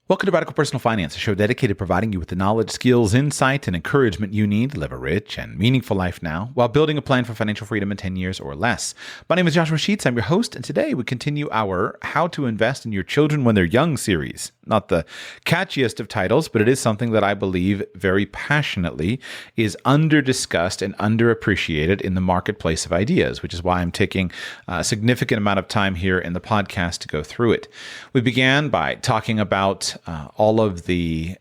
Welcome to Radical Personal Finance, a show dedicated to providing you with the knowledge, skills, insight, and encouragement you need to live a rich and meaningful life now while building a plan for financial freedom in 10 years or less. My name is Joshua Sheets. I'm your host, and today we continue our How to Invest in Your Children When They're Young series. Not the catchiest of titles, but it is something that I believe very passionately is under-discussed and underappreciated in the marketplace of ideas, which is why I'm taking a significant amount of time here in the podcast to go through it. We began by talking about all of the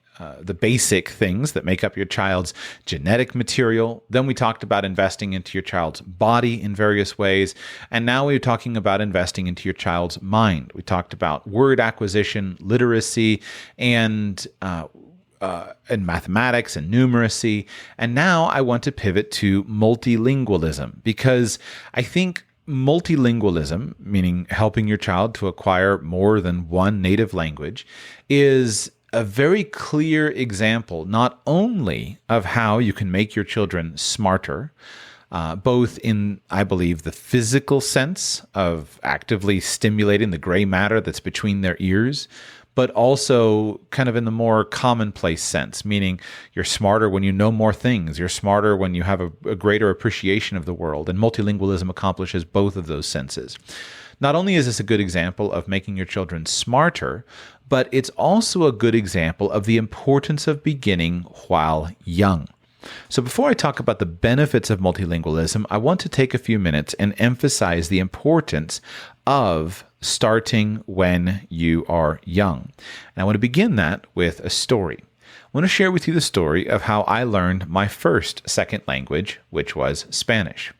basic things that make up your child's genetic material. Then we talked about investing into your child's body in various ways. And now we're talking about investing into your child's mind. We talked about word acquisition, literacy, and mathematics and numeracy. And now I want to pivot to multilingualism because I think multilingualism, meaning helping your child to acquire more than one native language, is a very clear example not only of how you can make your children smarter, both in, I believe, the physical sense of actively stimulating the gray matter that's between their ears, but also kind of in the more commonplace sense, meaning you're smarter when you know more things. You're smarter when you have a greater appreciation of the world. And multilingualism accomplishes both of those senses. Not only is this a good example of making your children smarter, but it's also a good example of the importance of beginning while young. So before I talk about the benefits of multilingualism, I want to take a few minutes and emphasize the importance of starting when you are young. And I want to begin that with a story. I want to share with you the story of how I learned my first second language, which was Spanish.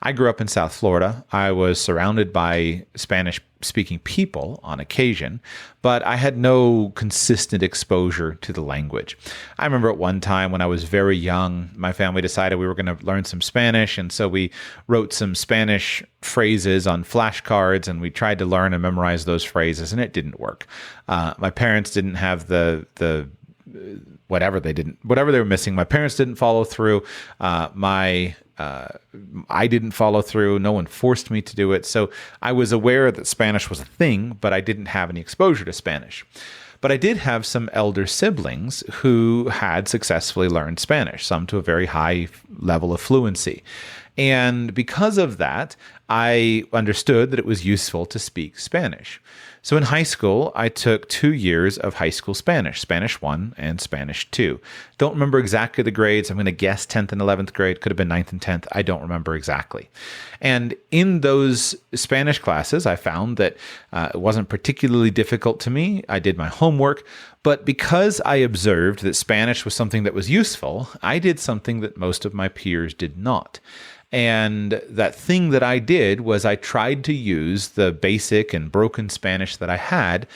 I grew up in South Florida. I was surrounded by Spanish-speaking people on occasion, but I had no consistent exposure to the language. I remember at one time when I was very young, my family decided we were going to learn some Spanish, and so we wrote some Spanish phrases on flashcards, and we tried to learn and memorize those phrases, and it didn't work. My parents didn't have whatever they were missing. My parents didn't follow through. I didn't follow through. No one forced me to do it. So I was aware that Spanish was a thing, but I didn't have any exposure to Spanish. But I did have some elder siblings who had successfully learned Spanish, some to a very high level of fluency. And because of that, I understood that it was useful to speak Spanish. So in high school, I took 2 years of high school Spanish, Spanish 1 and Spanish 2. Don't remember exactly the grades. I'm going to guess 10th and 11th grade. Could have been 9th and 10th. I don't remember exactly. And in those Spanish classes, I found that it wasn't particularly difficult to me. I did my homework. But because I observed that Spanish was something that was useful, I did something that most of my peers did not. And that thing that I did was I tried to use the basic and broken Spanish that I had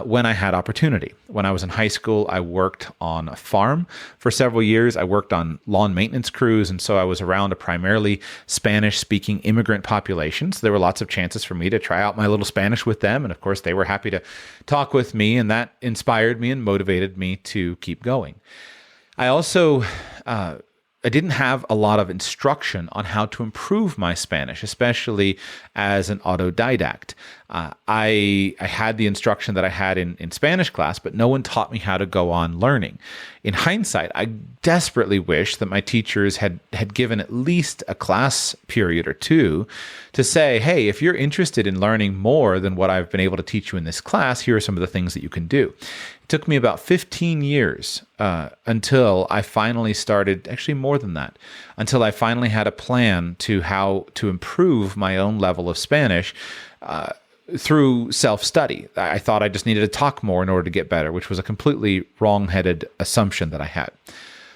when I had opportunity. When I was in high school, I worked on a farm for several years. I worked on lawn maintenance crews, and so I was around a primarily Spanish-speaking immigrant population. So there were lots of chances for me to try out my little Spanish with them, and of course, they were happy to talk with me, and that inspired me and motivated me to keep going. I also I didn't have a lot of instruction on how to improve my Spanish, especially as an autodidact. I had the instruction that I had in Spanish class, but no one taught me how to go on learning. In hindsight, I desperately wish that my teachers had given at least a class period or two to say, hey, if you're interested in learning more than what I've been able to teach you in this class, here are some of the things that you can do. It took me about 15 years until I finally started, actually more than that, until I finally had a plan to how to improve my own level of Spanish through self-study. I thought I just needed to talk more in order to get better, which was a completely wrong-headed assumption that I had.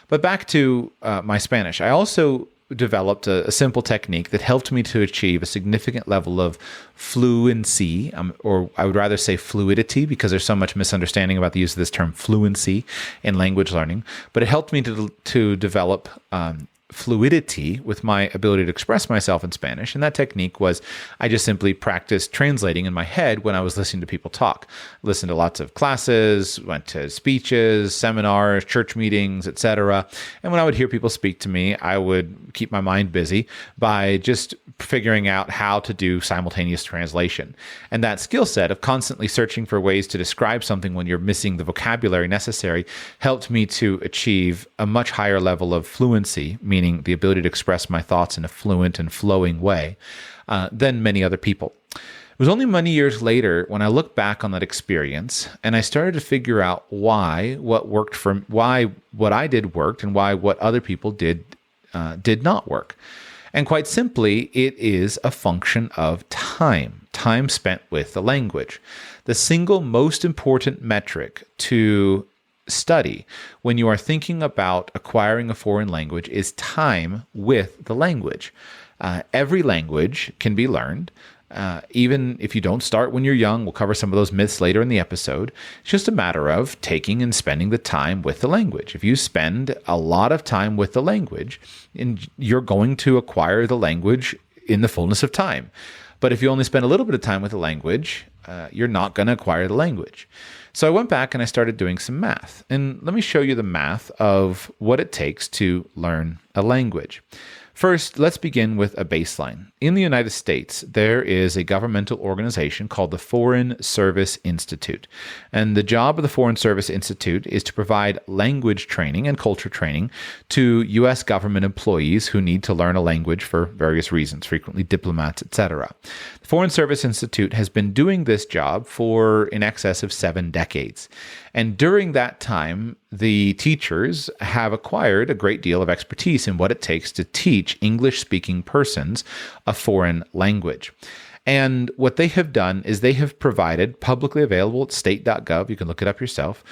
But back to my Spanish. I also developed a simple technique that helped me to achieve a significant level of fluency, or I would rather say fluidity, because there's so much misunderstanding about the use of this term fluency in language learning. But it helped me to develop fluidity with my ability to express myself in Spanish. And that technique was I just simply practiced translating in my head when I was listening to people talk. Listened to lots of classes, went to speeches, seminars, church meetings, etc. And when I would hear people speak to me, I would keep my mind busy by just figuring out how to do simultaneous translation. And that skill set of constantly searching for ways to describe something when you're missing the vocabulary necessary helped me to achieve a much higher level of fluency, meaning the ability to express my thoughts in a fluent and flowing way, than many other people. It was only many years later when I look back on that experience and I started to figure out why what I did worked and why what other people did not work. And quite simply, it is a function of time spent with the language. The single most important metric to study when you are thinking about acquiring a foreign language is time with the language. Every language can be learned. Even if you don't start when you're young, we'll cover some of those myths later in the episode. It's just a matter of taking and spending the time with the language. If you spend a lot of time with the language, you're going to acquire the language in the fullness of time. But if you only spend a little bit of time with the language, you're not going to acquire the language. So I went back and I started doing some math. And let me show you the math of what it takes to learn a language. First, let's begin with a baseline. In the United States, there is a governmental organization called the Foreign Service Institute. And the job of the Foreign Service Institute is to provide language training and culture training to U.S. government employees who need to learn a language for various reasons, frequently diplomats, etc. The Foreign Service Institute has been doing this job for in excess of 7 decades. And during that time, the teachers have acquired a great deal of expertise in what it takes to teach English-speaking persons a foreign language. And what they have done is they have provided, publicly available at state.gov, you can look it up yourself,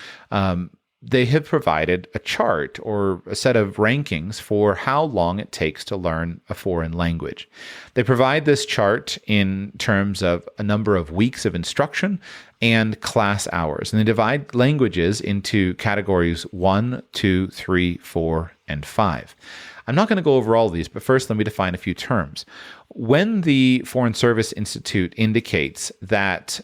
they have provided a chart or a set of rankings for how long it takes to learn a foreign language. They provide this chart in terms of a number of weeks of instruction and class hours. And they divide languages into categories 1, 2, 3, 4, and 5. I'm not going to go over all of these, but first let me define a few terms. When the Foreign Service Institute indicates that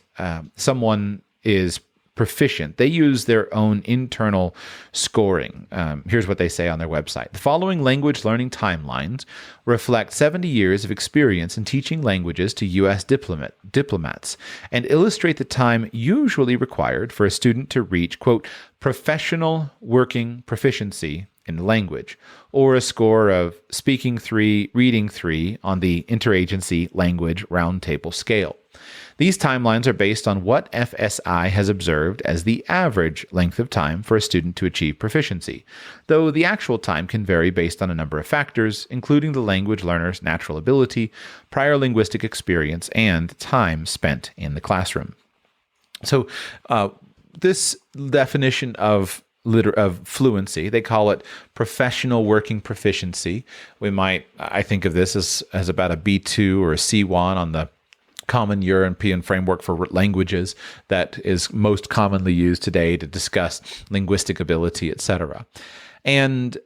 someone is proficient, they use their own internal scoring. Here's what they say on their website. The following language learning timelines reflect 70 years of experience in teaching languages to U.S. diplomats and illustrate the time usually required for a student to reach, quote, professional working proficiency in the language, or a score of speaking 3, reading 3 on the Interagency Language Roundtable scale. These timelines are based on what FSI has observed as the average length of time for a student to achieve proficiency, though the actual time can vary based on a number of factors, including the language learner's natural ability, prior linguistic experience, and time spent in the classroom. So this definition of fluency, they call it professional working proficiency. I think of this as about a B2 or a C1 on the Common European Framework for Languages that is most commonly used today to discuss linguistic ability, etc. And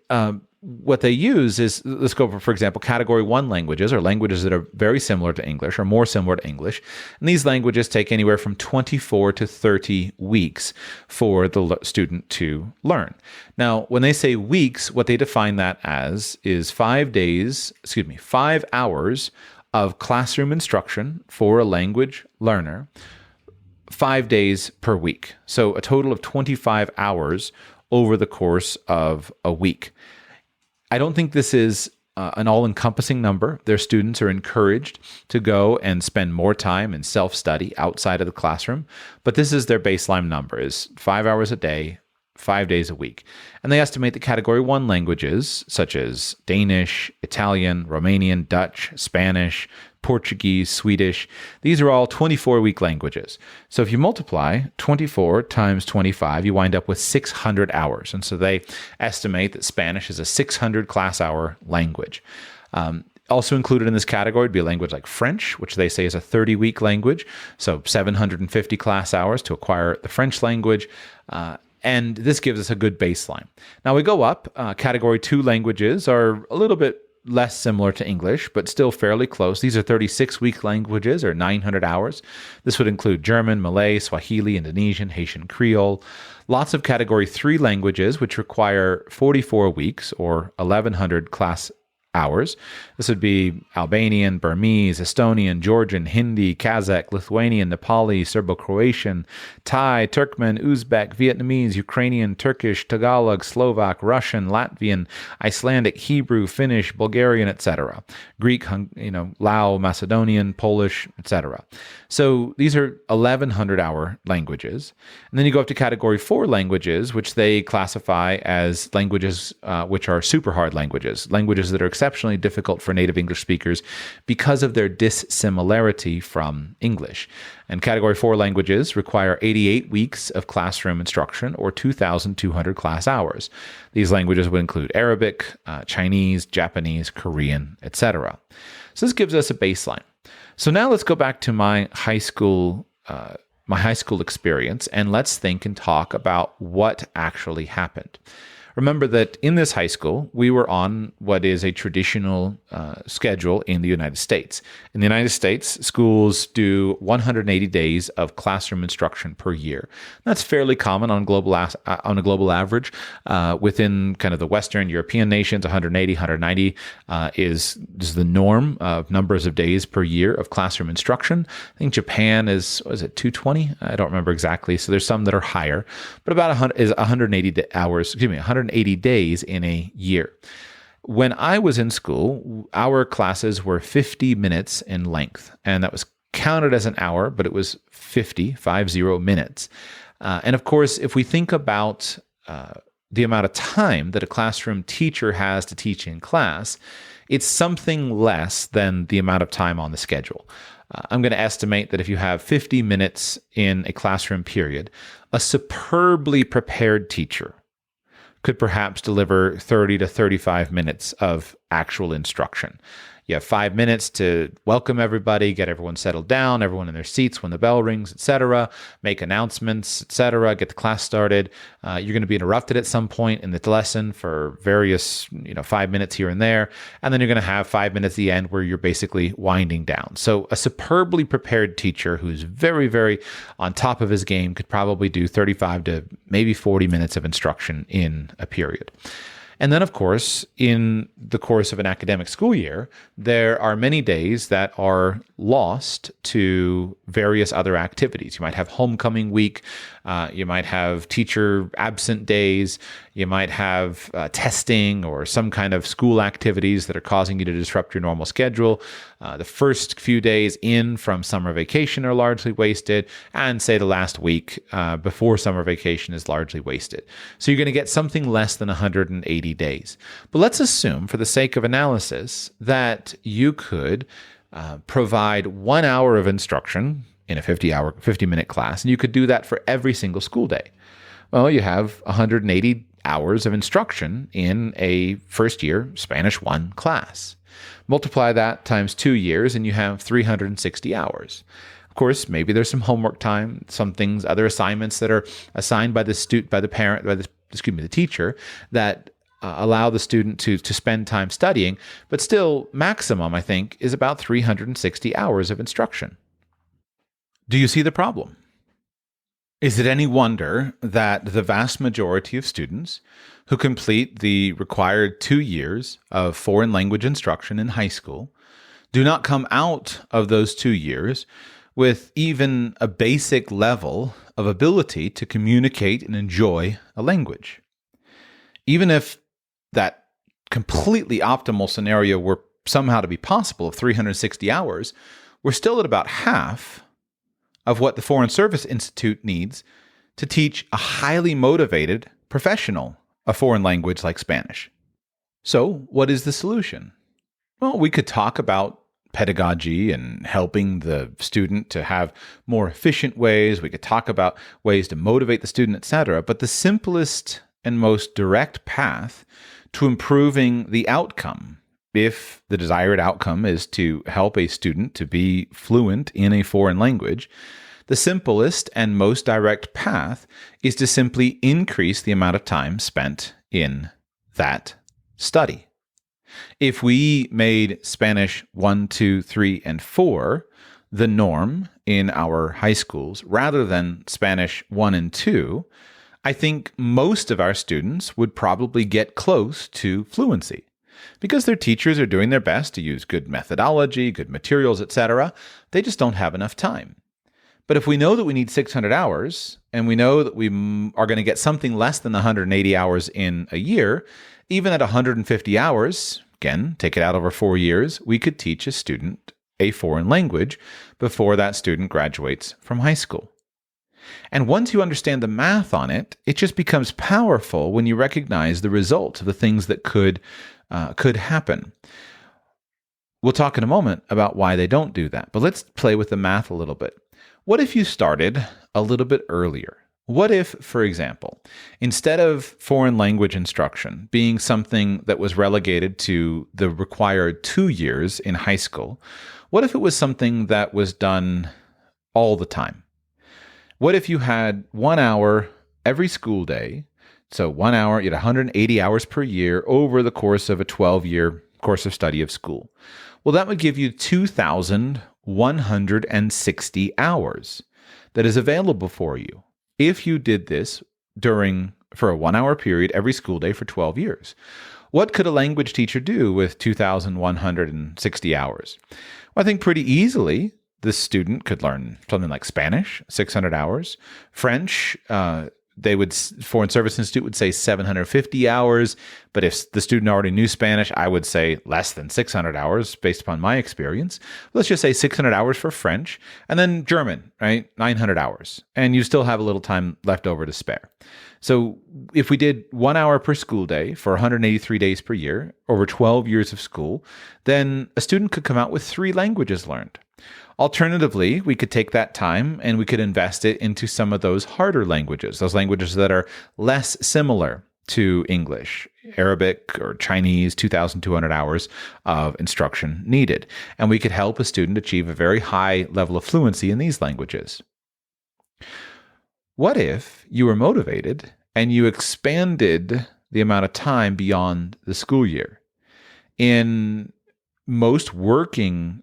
what they use is, let's go for example, Category 1 languages, or languages that are very similar to English or more similar to English. And these languages take anywhere from 24 to 30 weeks for the student to learn. Now, when they say weeks, what they define that as is 5 hours of classroom instruction for a language learner, 5 days per week. So a total of 25 hours over the course of a week. I don't think this is an all-encompassing number. Their students are encouraged to go and spend more time in self-study outside of the classroom, but this is their baseline number, is 5 hours a day, 5 days a week. And they estimate that Category 1 languages, such as Danish, Italian, Romanian, Dutch, Spanish, Portuguese, Swedish, these are all 24-week languages. So if you multiply 24 times 25, you wind up with 600 hours. And so they estimate that Spanish is a 600 class hour language. Also included in this category would be a language like French, which they say is a 30-week language. So 750 class hours to acquire the French language. And this gives us a good baseline. Now we go up. Category 2 languages are a little bit less similar to English, but still fairly close. These are 36-week languages, or 900 hours. This would include German, Malay, Swahili, Indonesian, Haitian Creole. Lots of Category 3 languages, which require 44 weeks, or 1,100 class hours. This would be Albanian, Burmese, Estonian, Georgian, Hindi, Kazakh, Lithuanian, Nepali, Serbo-Croatian, Thai, Turkmen, Uzbek, Vietnamese, Ukrainian, Turkish, Tagalog, Slovak, Russian, Latvian, Icelandic, Hebrew, Finnish, Bulgarian, etc. Greek, Lao, Macedonian, Polish, etc. So these are 1,100-hour languages. And then you go up to Category 4 languages, which they classify as languages which are super hard languages that are exceptionally difficult for native English speakers because of their dissimilarity from English. And Category 4 languages require 88 weeks of classroom instruction, or 2,200 class hours. These languages would include Arabic, Chinese, Japanese, Korean, etc. So this gives us a baseline. So now let's go back to my high school experience, and let's think and talk about what actually happened. Remember that in this high school, we were on what is a traditional schedule in the United States. In the United States, schools do 180 days of classroom instruction per year. That's fairly common on a global average. Within kind of the Western European nations, 180, 190 is the norm of numbers of days per year of classroom instruction. I think Japan is 220? I don't remember exactly. So there's some that are higher, but about 180 days in a year. When I was in school, our classes were 50 minutes in length, and that was counted as an hour, but it was 50 minutes. And of course, if we think about the amount of time that a classroom teacher has to teach in class, it's something less than the amount of time on the schedule. I'm going to estimate that if you have 50 minutes in a classroom period, a superbly prepared teacher could perhaps deliver 30 to 35 minutes of actual instruction. You have 5 minutes to welcome everybody, get everyone settled down, everyone in their seats when the bell rings, etc., make announcements, etc., get the class started. You're going to be interrupted at some point in the lesson for various, 5 minutes here and there. And then you're going to have 5 minutes at the end where you're basically winding down. So a superbly prepared teacher who's very, very on top of his game could probably do 35 to maybe 40 minutes of instruction in a period. And then, of course, in the course of an academic school year, there are many days that are lost to various other activities. You might have homecoming week, you might have teacher absent days, you might have testing or some kind of school activities that are causing you to disrupt your normal schedule. The first few days in from summer vacation are largely wasted, and say the last week before summer vacation is largely wasted. So you're going to get something less than 180 days. But let's assume, for the sake of analysis, that you could provide 1 hour of instruction in a 50-minute class, and you could do that for every single school day. Well, you have 180 hours of instruction in a first-year Spanish 1 class. Multiply that times 2 years, and you have 360 hours. Of course, maybe there's some homework time, some things, other assignments that are assigned by the teacher that allow the student to spend time studying, but still maximum, I think, is about 360 hours of instruction. Do you see the problem? Is it any wonder that the vast majority of students who complete the required 2 years of foreign language instruction in high school do not come out of those 2 years with even a basic level of ability to communicate and enjoy a language? Even if that completely optimal scenario were somehow to be possible of 360 hours, we're still at about half of what the Foreign Service Institute needs to teach a highly motivated professional a foreign language like Spanish. So, what is the solution? Well, we could talk about pedagogy and helping the student to have more efficient ways. We could talk about ways to motivate the student, etc. But the simplest and most direct path to improving the outcome, if the desired outcome is to help a student to be fluent in a foreign language, The simplest and most direct path is to simply increase the amount of time spent in that study. If we made Spanish 1, 2, 3, and 4 the norm in our high schools rather than Spanish 1 and 2, I think most of our students would probably get close to fluency because their teachers are doing their best to use good methodology, good materials, etc. They just don't have enough time. But if we know that we need 600 hours and we know that we are going to get something less than 180 hours in a year, even at 150 hours, again, take it out over 4 years, we could teach a student a foreign language before that student graduates from high school. And once you understand the math on it, it just becomes powerful when you recognize the results of the things that could happen. We'll talk in a moment about why they don't do that, but let's play with the math a little bit. What if you started a little bit earlier? What if, for example, instead of foreign language instruction being something that was relegated to the required 2 years in high school, what if it was something that was done all the time? What if you had 1 hour every school day? So 1 hour, you had 180 hours per year over the course of a 12-year course of study of school. Well, that would give you 2,160 hours that is available for you if you did this for a 1 hour period every school day for 12 years. What could a language teacher do with 2,160 hours? Well, I think pretty easily the student could learn something like Spanish, 600 hours, French, Foreign Service Institute would say 750 hours, but if the student already knew Spanish, I would say less than 600 hours based upon my experience. Let's just say 600 hours for French, and then German, right? 900 hours, and you still have a little time left over to spare. So if we did 1 hour per school day for 183 days per year over 12 years of school, then a student could come out with 3 languages learned. Alternatively, we could take that time and we could invest it into some of those harder languages, those languages that are less similar to English, Arabic or Chinese, 2,200 hours of instruction needed. And we could help a student achieve a very high level of fluency in these languages. What if you were motivated and you expanded the amount of time beyond the school year? In most working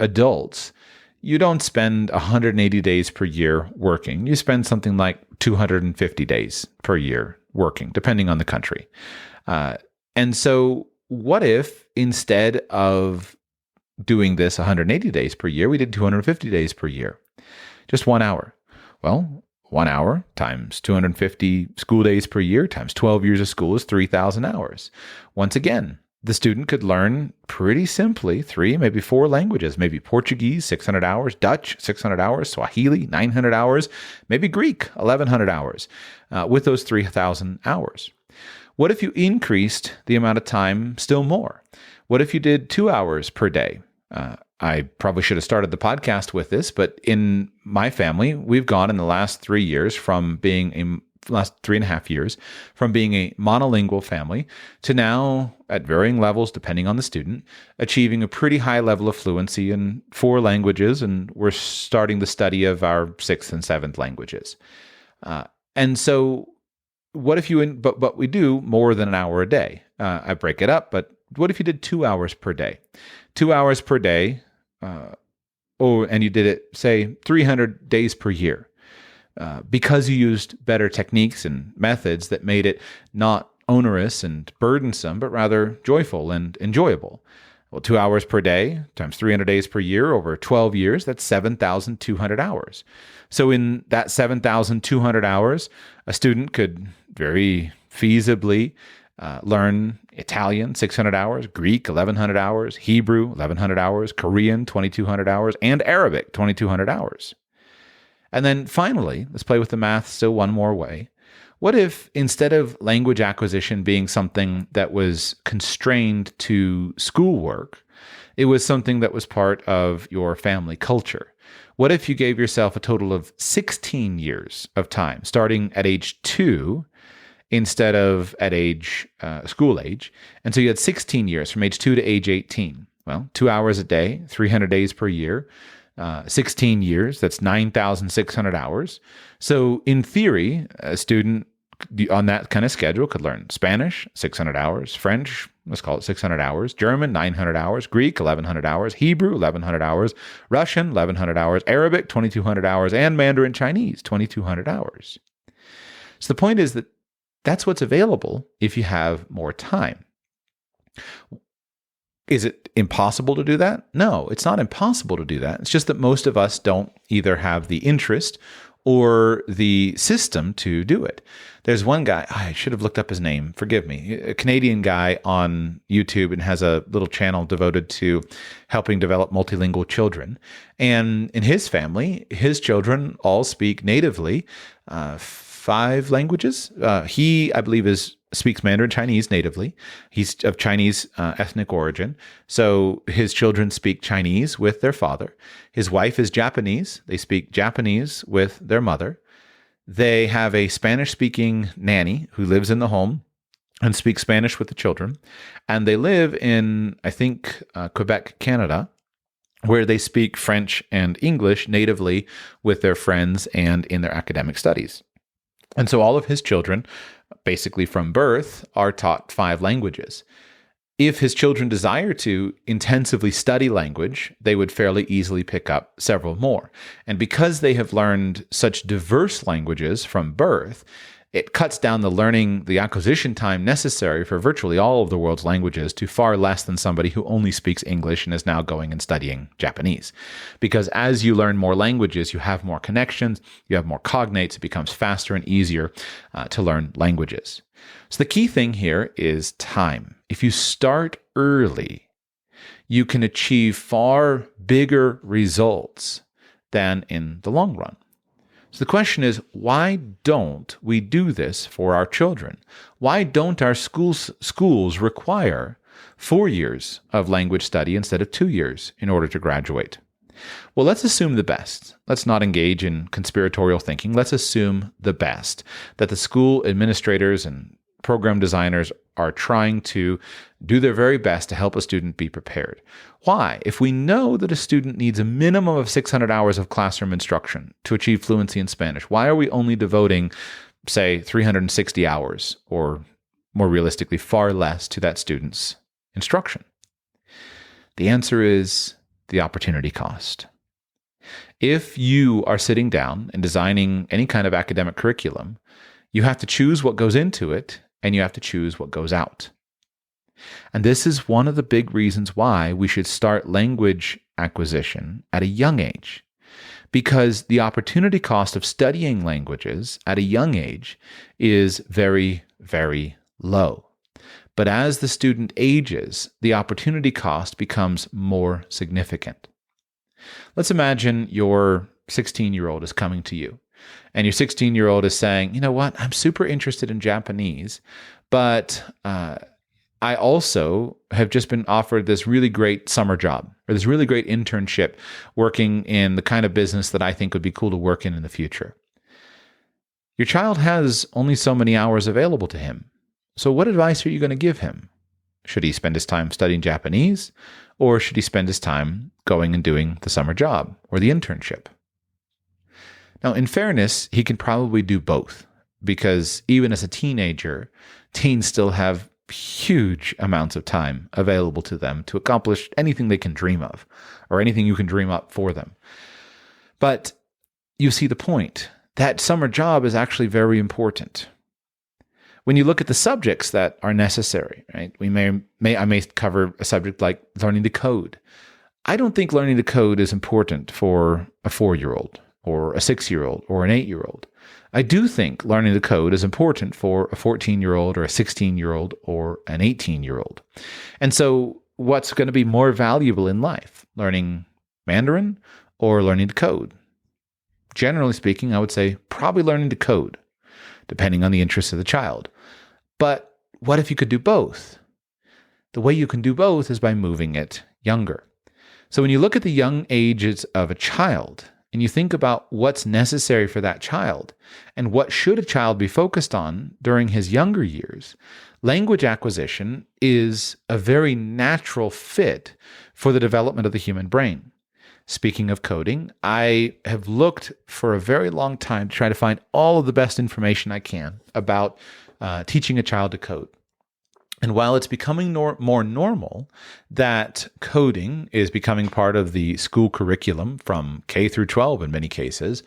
adults, you don't spend 180 days per year working. You spend something like 250 days per year working, depending on the country. And so what if instead of doing this 180 days per year, we did 250 days per year? Just 1 hour. Well, 1 hour times 250 school days per year times 12 years of school is 3,000 hours. Once again, the student could learn pretty simply 3, maybe 4 languages, maybe Portuguese, 600 hours, Dutch, 600 hours, Swahili, 900 hours, maybe Greek, 1,100 hours, with those 3,000 hours. What if you increased the amount of time still more? What if you did 2 hours per day? I probably should have started the podcast with this, but in my family, we've gone in the last 3 years from being last 3.5 years from being a monolingual family to now, at varying levels depending on the student, achieving a pretty high level of fluency in 4 languages, and we're starting the study of our 6th and 7th languages. And so what if but we do more than an hour a day? I break it up, but what if you did 2 hours per day? 2 hours per day, and you did it, say, 300 days per year. Because you used better techniques and methods that made it not onerous and burdensome, but rather joyful and enjoyable. Well, 2 hours per day times 300 days per year over 12 years, that's 7,200 hours. So in that 7,200 hours, a student could very feasibly learn Italian, 600 hours, Greek, 1,100 hours, Hebrew, 1,100 hours, Korean, 2,200 hours, and Arabic, 2,200 hours. And then finally, let's play with the math still one more way. What if instead of language acquisition being something that was constrained to schoolwork, it was something that was part of your family culture? What if you gave yourself a total of 16 years of time, starting at age 2 instead of at school age? And so you had 16 years from age 2 to age 18. Well, 2 hours a day, 300 days per year. 16 years, that's 9,600 hours. So in theory, a student on that kind of schedule could learn Spanish, 600 hours, French, let's call it 600 hours, German, 900 hours, Greek, 1,100 hours, Hebrew, 1,100 hours, Russian, 1,100 hours, Arabic, 2,200 hours, and Mandarin Chinese, 2,200 hours. So the point is that that's what's available if you have more time. Is it impossible to do that? No, it's not impossible to do that. It's just that most of us don't either have the interest or the system to do it. There's one guy, I should have looked up his name, forgive me, a Canadian guy on YouTube and has a little channel devoted to helping develop multilingual children. And in his family, his children all speak natively 5 languages. He, I believe, speaks Mandarin Chinese natively. He's of Chinese ethnic origin. So his children speak Chinese with their father. His wife is Japanese. They speak Japanese with their mother. They have a Spanish-speaking nanny who lives in the home and speaks Spanish with the children. And they live in, I think, Quebec, Canada, where they speak French and English natively with their friends and in their academic studies. And so all of his children, basically from birth, are taught 5 languages. If his children desire to intensively study language, they would fairly easily pick up several more. And because they have learned such diverse languages from birth, it cuts down the acquisition time necessary for virtually all of the world's languages to far less than somebody who only speaks English and is now going and studying Japanese. Because as you learn more languages, you have more connections, you have more cognates, it becomes faster and easier to learn languages. So the key thing here is time. If you start early, you can achieve far bigger results than in the long run. So the question is, why don't we do this for our children? Why don't our schools require 4 years of language study instead of 2 years in order to graduate? Well, let's assume the best. Let's not engage in conspiratorial thinking. Let's assume the best, that the school administrators and program designers are trying to do their very best to help a student be prepared. Why? If we know that a student needs a minimum of 600 hours of classroom instruction to achieve fluency in Spanish, why are we only devoting, say, 360 hours, or more realistically, far less to that student's instruction? The answer is the opportunity cost. If you are sitting down and designing any kind of academic curriculum, you have to choose what goes into it, and you have to choose what goes out. And this is one of the big reasons why we should start language acquisition at a young age. Because the opportunity cost of studying languages at a young age is very, very low. But as the student ages, the opportunity cost becomes more significant. Let's imagine your 16-year-old is coming to you. And your 16-year-old is saying, you know what, I'm super interested in Japanese, but I also have just been offered this really great summer job or this really great internship working in the kind of business that I think would be cool to work in the future. Your child has only so many hours available to him. So what advice are you going to give him? Should he spend his time studying Japanese, or should he spend his time going and doing the summer job or the internship? Now, in fairness, he can probably do both, because even as a teenager, teens still have huge amounts of time available to them to accomplish anything they can dream of, or anything you can dream up for them. But you see the point. That summer job is actually very important. When you look at the subjects that are necessary, right? I may cover a subject like learning to code. I don't think learning to code is important for a 4-year-old or a 6-year-old or an 8-year-old. I do think learning to code is important for a 14-year-old or a 16-year-old or an 18-year-old. And so what's going to be more valuable in life? Learning Mandarin or learning to code? Generally speaking, I would say probably learning to code, depending on the interests of the child. But what if you could do both? The way you can do both is by moving it younger. So when you look at the young ages of a child, and you think about what's necessary for that child, and what should a child be focused on during his younger years, language acquisition is a very natural fit for the development of the human brain. Speaking of coding, I have looked for a very long time to try to find all of the best information I can about teaching a child to code. And while it's becoming more normal that coding is becoming part of the school curriculum from K through 12 in many cases,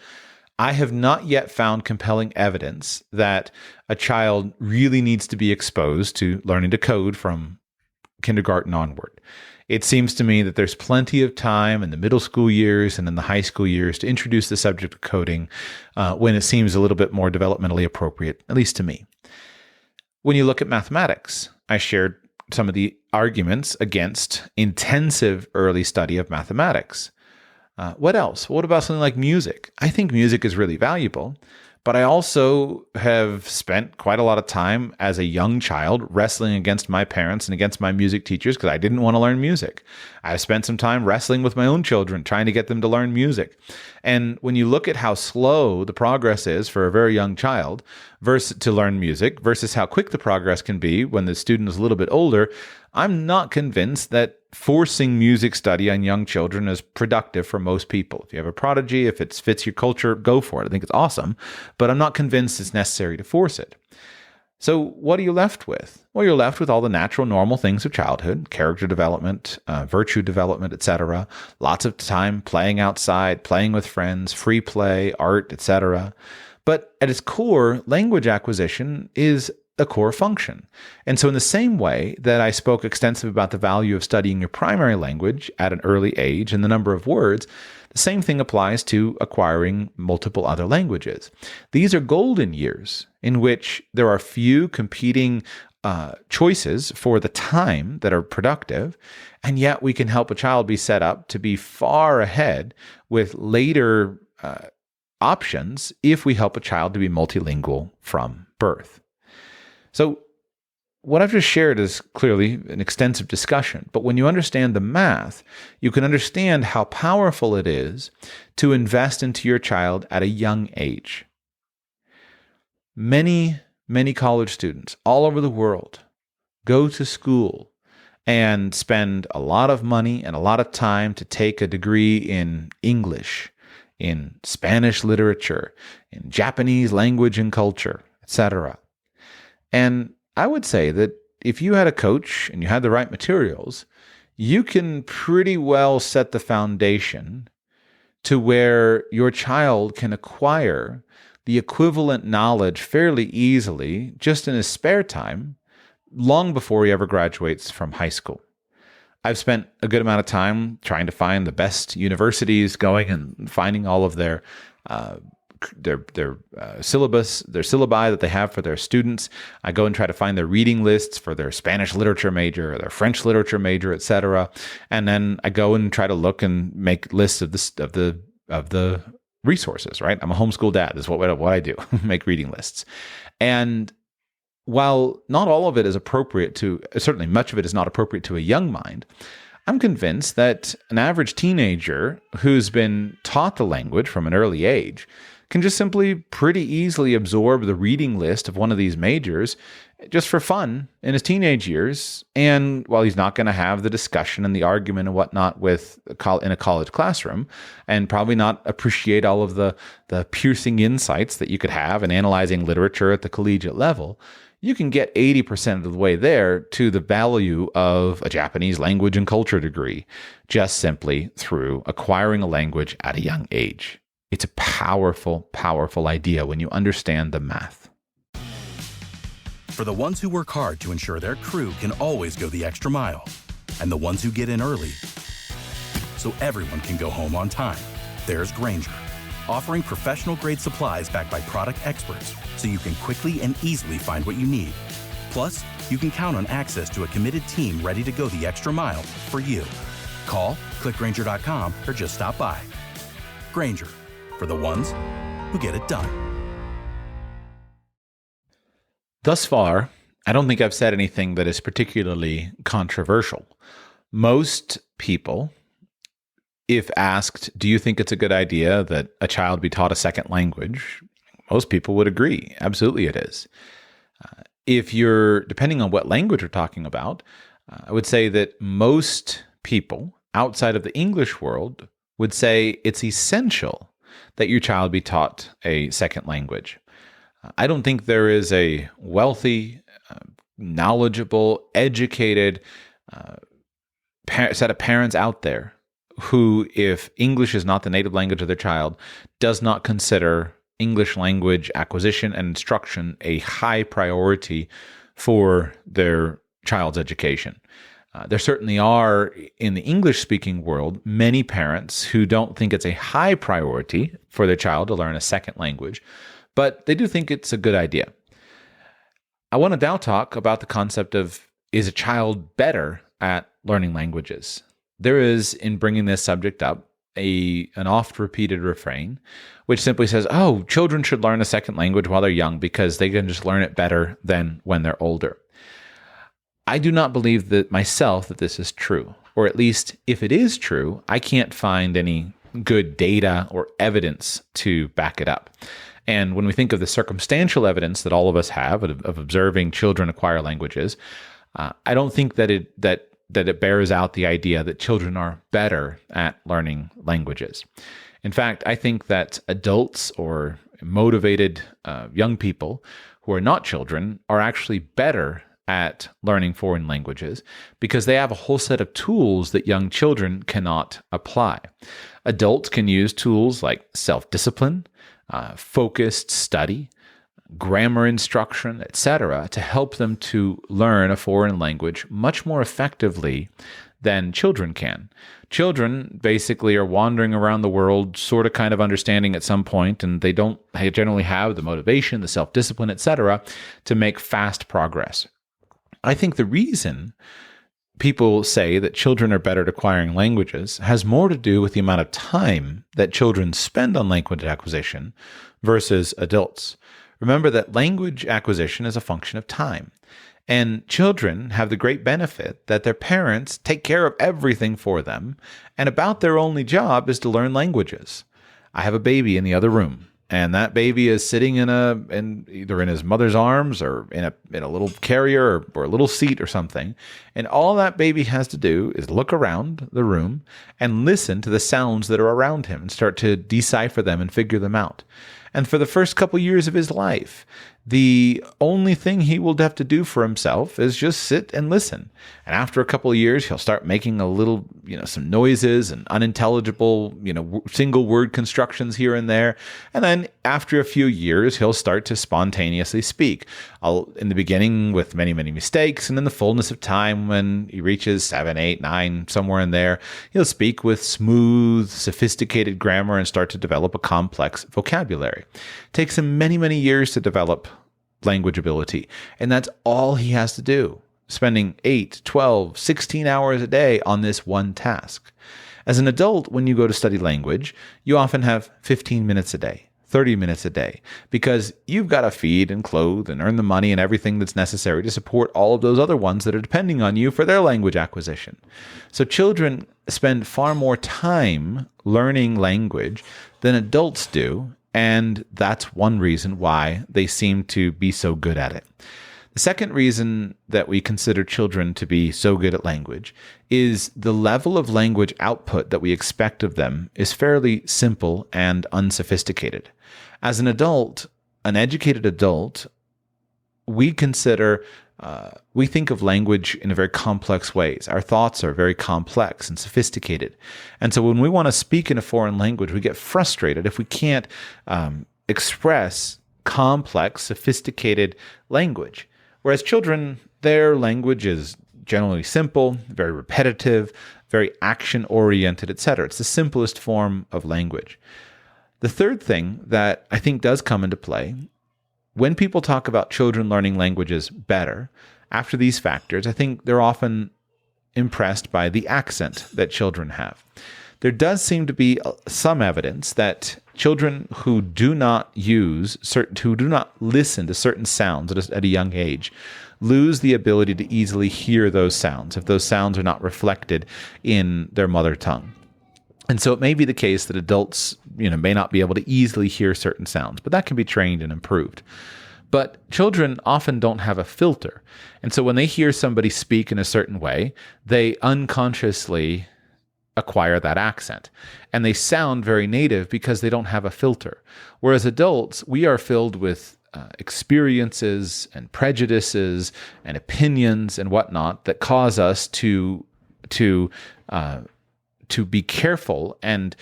I have not yet found compelling evidence that a child really needs to be exposed to learning to code from kindergarten onward. It seems to me that there's plenty of time in the middle school years and in the high school years to introduce the subject of coding when it seems a little bit more developmentally appropriate, at least to me. When you look at mathematics, I shared some of the arguments against intensive early study of mathematics. What else? What about something like music? I think music is really valuable, but I also have spent quite a lot of time as a young child wrestling against my parents and against my music teachers because I didn't want to learn music. I've spent some time wrestling with my own children, trying to get them to learn music. And when you look at how slow the progress is for a very young child to learn music versus how quick the progress can be when the student is a little bit older, I'm not convinced that forcing music study on young children is productive for most people. If you have a prodigy, if it fits your culture, go for it. I think it's awesome, but I'm not convinced it's necessary to force it. So what are you left with? Well, you're left with all the natural, normal things of childhood, character development, virtue development, etc. Lots of time playing outside, playing with friends, free play, art, etc. But at its core, language acquisition is a core function. And so in the same way that I spoke extensively about the value of studying your primary language at an early age and the number of words, the same thing applies to acquiring multiple other languages. These are golden years in which there are few competing choices for the time that are productive, and yet we can help a child be set up to be far ahead with later options if we help a child to be multilingual from birth. So what I've just shared is clearly an extensive discussion, but when you understand the math, you can understand how powerful it is to invest into your child at a young age. Many college students all over the world go to school and spend a lot of money and a lot of time to take a degree in English, in Spanish literature, in Japanese language and culture, etc. And I would say that if you had a coach and you had the right materials, you can pretty well set the foundation to where your child can acquire the equivalent knowledge fairly easily, just in his spare time, long before he ever graduates from high school. I've spent a good amount of time trying to find the best universities, going and finding all of their syllabus, their syllabi that they have for their students. I go and try to find their reading lists for their Spanish literature major or their French literature major, etc. And then I go and try to look and make lists of the resources. Right? I'm a homeschool dad. This is what I do: make reading lists. And while not all of it is appropriate to, certainly much of it is not appropriate to a young mind, I'm convinced that an average teenager who's been taught the language from an early age can just simply pretty easily absorb the reading list of one of these majors just for fun in his teenage years. And while he's not going to have the discussion and the argument and whatnot in a college classroom, and probably not appreciate all of the piercing insights that you could have in analyzing literature at the collegiate level, you can get 80% of the way there to the value of a Japanese language and culture degree just simply through acquiring a language at a young age. It's a powerful, powerful idea when you understand the math. For the ones who work hard to ensure their crew can always go the extra mile, and the ones who get in early so everyone can go home on time, there's Grainger, offering professional-grade supplies backed by product experts so you can quickly and easily find what you need. Plus, you can count on access to a committed team ready to go the extra mile for you. Call, click Grainger.com, or just stop by. Grainger, for the ones who get it done. Thus far, I don't think I've said anything that is particularly controversial. Most people, if asked, do you think it's a good idea that a child be taught a second language? Most people would agree. Absolutely it is. If you're, depending on what language we're talking about, I would say that most people outside of the English world would say it's essential that your child be taught a second language. I don't think there is a wealthy, knowledgeable, educated set of parents out there who, if English is not the native language of their child, does not consider English language acquisition and instruction a high priority for their child's education. There certainly are, in the English-speaking world, many parents who don't think it's a high priority for their child to learn a second language, but they do think it's a good idea. I want to now talk about the concept of, is a child better at learning languages? There is, in bringing this subject up, an oft-repeated refrain, which simply says, oh, children should learn a second language while they're young because they can just learn it better than when they're older. I do not believe that myself that this is true, or at least if it is true, I can't find any good data or evidence to back it up. And when we think of the circumstantial evidence that all of us have of observing children acquire languages, I don't think that it bears out the idea that children are better at learning languages. In fact, I think that adults or motivated young people who are not children are actually better at learning foreign languages because they have a whole set of tools that young children cannot apply. Adults can use tools like self-discipline, focused study, grammar instruction, etc., to help them to learn a foreign language much more effectively than children can. Children basically are wandering around the world sort of kind of understanding at some point, and they generally have the motivation, the self-discipline, etc., to make fast progress. I think the reason people say that children are better at acquiring languages has more to do with the amount of time that children spend on language acquisition versus adults. Remember that language acquisition is a function of time. And children have the great benefit that their parents take care of everything for them, and about their only job is to learn languages. I have a baby in the other room, and that baby is sitting either in his mother's arms or in a little carrier or a little seat or something. And all that baby has to do is look around the room and listen to the sounds that are around him and start to decipher them and figure them out. And for the first couple years of his life, the only thing he will have to do for himself is just sit and listen. And after a couple of years, he'll start making a little, some noises and unintelligible, single word constructions here and there. And then after a few years, he'll start to spontaneously speak. In the beginning with many, many mistakes. And in the fullness of time, when he reaches 7, 8, 9, somewhere in there, he'll speak with smooth, sophisticated grammar and start to develop a complex vocabulary. It takes him many, many years to develop language ability. And that's all he has to do, spending 8, 12, 16 hours a day on this one task. As an adult, when you go to study language, you often have 15 minutes a day, 30 minutes a day, because you've got to feed and clothe and earn the money and everything that's necessary to support all of those other ones that are depending on you for their language acquisition. So children spend far more time learning language than adults do, and that's one reason why they seem to be so good at it. The second reason that we consider children to be so good at language is the level of language output that we expect of them is fairly simple and unsophisticated. As an adult, an educated adult, we think of language in a very complex ways. Our thoughts are very complex and sophisticated. And so when we want to speak in a foreign language, we get frustrated if we can't express complex, sophisticated language. Whereas children, their language is generally simple, very repetitive, very action-oriented, etc. It's the simplest form of language. The third thing that I think does come into play, when people talk about children learning languages better, after these factors, I think they're often impressed by the accent that children have. There does seem to be some evidence that children who do not listen to certain sounds at a young age lose the ability to easily hear those sounds if those sounds are not reflected in their mother tongue. And so it may be the case that adults, may not be able to easily hear certain sounds, but that can be trained and improved. But children often don't have a filter. And so when they hear somebody speak in a certain way, they unconsciously acquire that accent. And they sound very native because they don't have a filter. Whereas adults, we are filled with experiences and prejudices and opinions and whatnot that cause us to be careful and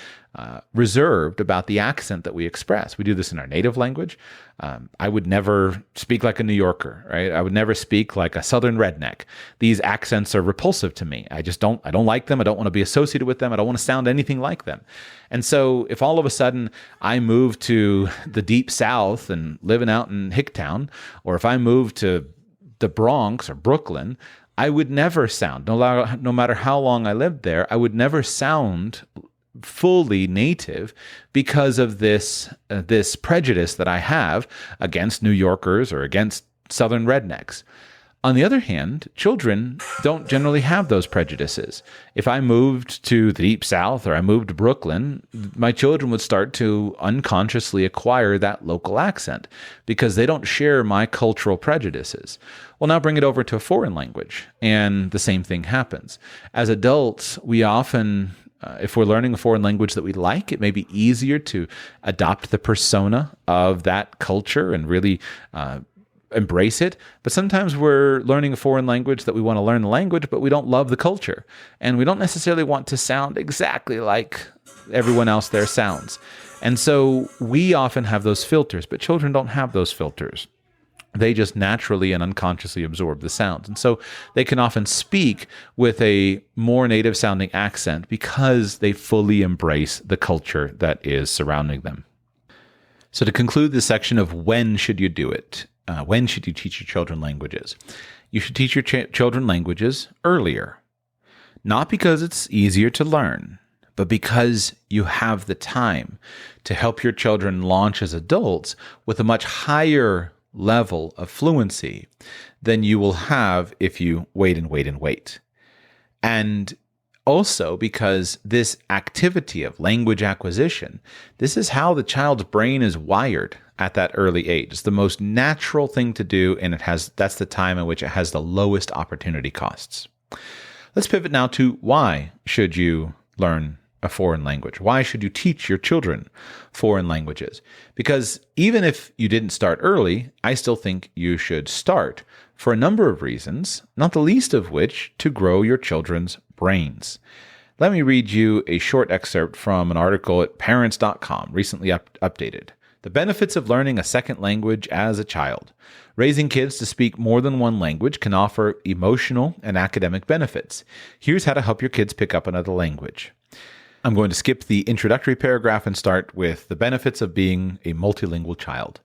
reserved about the accent that we express. We do this in our native language. I would never speak like a New Yorker, right? I would never speak like a Southern redneck. These accents are repulsive to me. I don't like them. I don't want to be associated with them. I don't want to sound anything like them. And so if all of a sudden I move to the deep South and living out in Hicktown, or if I move to the Bronx or Brooklyn, I would never sound, no matter how long I lived there, I would never sound fully native because of this prejudice that I have against New Yorkers or against Southern rednecks. On the other hand, children don't generally have those prejudices. If I moved to the Deep South or I moved to Brooklyn, my children would start to unconsciously acquire that local accent because they don't share my cultural prejudices. Well, now bring it over to a foreign language, and the same thing happens. As adults, we often if we're learning a foreign language that we like, it may be easier to adopt the persona of that culture and really embrace it. But sometimes we're learning a foreign language that we want to learn the language, but we don't love the culture. And we don't necessarily want to sound exactly like everyone else there sounds. And so we often have those filters, but children don't have those filters. They just naturally and unconsciously absorb the sounds. And so they can often speak with a more native sounding accent because they fully embrace the culture that is surrounding them. So to conclude this section of when should you do it? When should you teach your children languages? You should teach your children languages earlier. Not because it's easier to learn, but because you have the time to help your children launch as adults with a much higher level of fluency than you will have if you wait and wait and wait. And also because this activity of language acquisition, this is how the child's brain is wired at that early age. It's the most natural thing to do, and that's the time in which it has the lowest opportunity costs. Let's pivot now to why should you learn a foreign language? Why should you teach your children foreign languages? Because even if you didn't start early, I still think you should start for a number of reasons, not the least of which to grow your children's brains. Let me read you a short excerpt from an article at parents.com, recently updated. The benefits of learning a second language as a child. Raising kids to speak more than one language can offer emotional and academic benefits. Here's how to help your kids pick up another language. I'm going to skip the introductory paragraph and start with the benefits of being a multilingual child.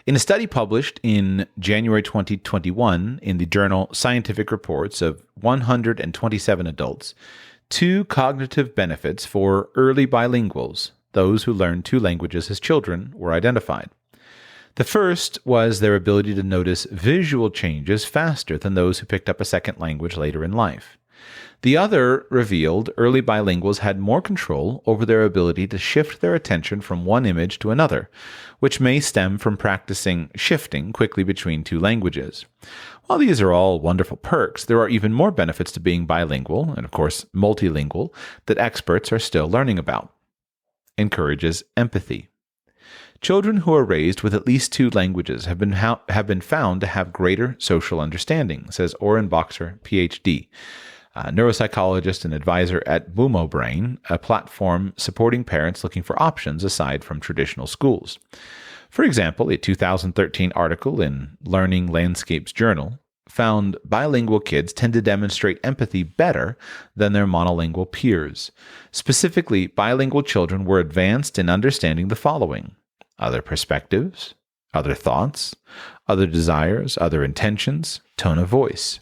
In a study published in January 2021 in the journal Scientific Reports of 127 adults, 2 cognitive benefits for early bilinguals, those who learned 2 languages as children, were identified. The first was their ability to notice visual changes faster than those who picked up a second language later in life. The other revealed early bilinguals had more control over their ability to shift their attention from one image to another, which may stem from practicing shifting quickly between 2 languages. While these are all wonderful perks, there are even more benefits to being bilingual, and of course multilingual, that experts are still learning about. Encourages empathy. Children who are raised with at least 2 languages have been found to have greater social understanding, says Oren Boxer, PhD. Neuropsychologist and advisor at Boomo Brain, a platform supporting parents looking for options aside from traditional schools. For example, a 2013 article in Learning Landscapes Journal found bilingual kids tend to demonstrate empathy better than their monolingual peers. Specifically, bilingual children were advanced in understanding the following: other perspectives, other thoughts, other desires, other intentions, tone of voice.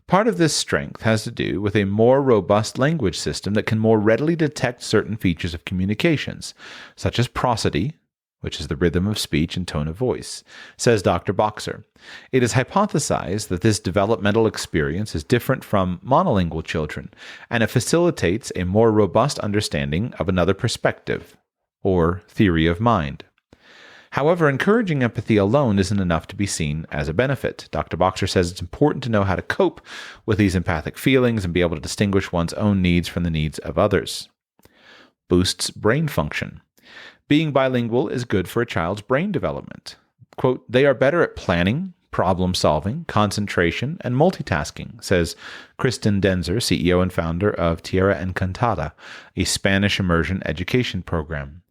Part of this strength has to do with a more robust language system that can more readily detect certain features of communications, such as prosody, which is the rhythm of speech and tone of voice, says Dr. Boxer. It is hypothesized that this developmental experience is different from monolingual children, and it facilitates a more robust understanding of another perspective, or theory of mind. However, encouraging empathy alone isn't enough to be seen as a benefit. Dr. Boxer says it's important to know how to cope with these empathic feelings and be able to distinguish one's own needs from the needs of others. Boosts brain function. Being bilingual is good for a child's brain development. Quote, they are better at planning, problem solving, concentration, and multitasking, says Kristen Denzer, CEO and founder of Tierra Encantada, a Spanish immersion education program.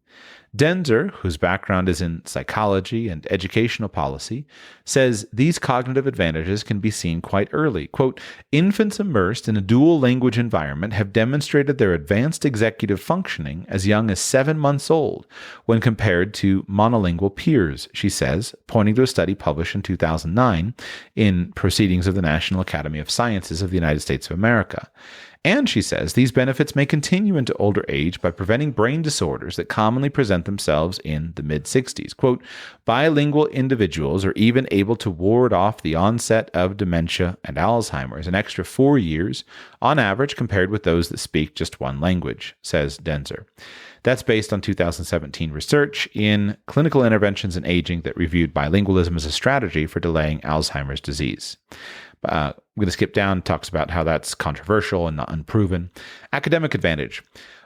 Denzer, whose background is in psychology and educational policy, says these cognitive advantages can be seen quite early. Quote, infants immersed in a dual language environment have demonstrated their advanced executive functioning as young as 7 months old when compared to monolingual peers, she says, pointing to a study published in 2009 in Proceedings of the National Academy of Sciences of the United States of America. And she says these benefits may continue into older age by preventing brain disorders that commonly present themselves in the mid-60s. Quote, bilingual individuals are even able to ward off the onset of dementia and Alzheimer's an extra 4 years on average compared with those that speak just one language, says Denzer. That's based on 2017 research in Clinical Interventions in Aging that reviewed bilingualism as a strategy for delaying Alzheimer's disease. I'm going to skip down, talks about how that's controversial and not unproven. Academic advantage.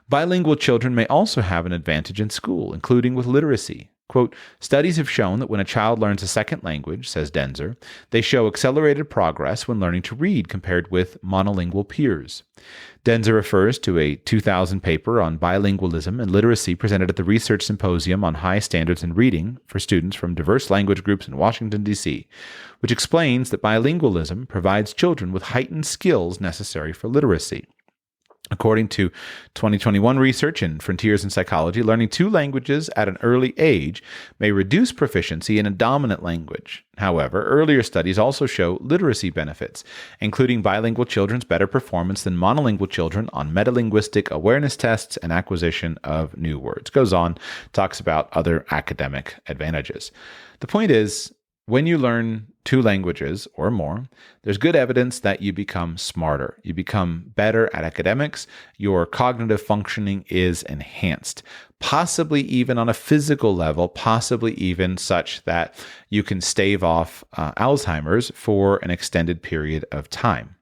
Bilingual children may also have an advantage in school, including with literacy. Quote, studies have shown that when a child learns a second language, says Denzer, they show accelerated progress when learning to read compared with monolingual peers. Denzer refers to a 2000 paper on bilingualism and literacy presented at the Research Symposium on High Standards in Reading for students from diverse language groups in Washington, D.C., which explains that bilingualism provides children with heightened skills necessary for literacy. According to 2021 research in Frontiers in Psychology, learning 2 languages at an early age may reduce proficiency in a dominant language. However, earlier studies also show literacy benefits, including bilingual children's better performance than monolingual children on metalinguistic awareness tests and acquisition of new words. Goes on, talks about other academic advantages. The point is, when you learn 2 languages or more, there's good evidence that you become smarter. You become better at academics. Your cognitive functioning is enhanced, possibly even on a physical level, possibly even such that you can stave off Alzheimer's for an extended period of time.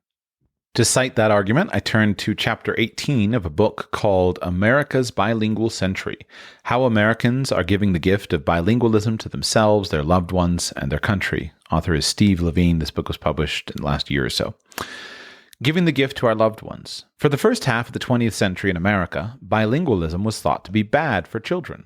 To cite that argument, I turn to Chapter 18 of a book called America's Bilingual Century, How Americans Are Giving the Gift of Bilingualism to Themselves, Their Loved Ones, and Their Country. Author is Steve Levine. This book was published in the last year or so. Giving the gift to our loved ones. For the first half of the 20th century in America, bilingualism was thought to be bad for children.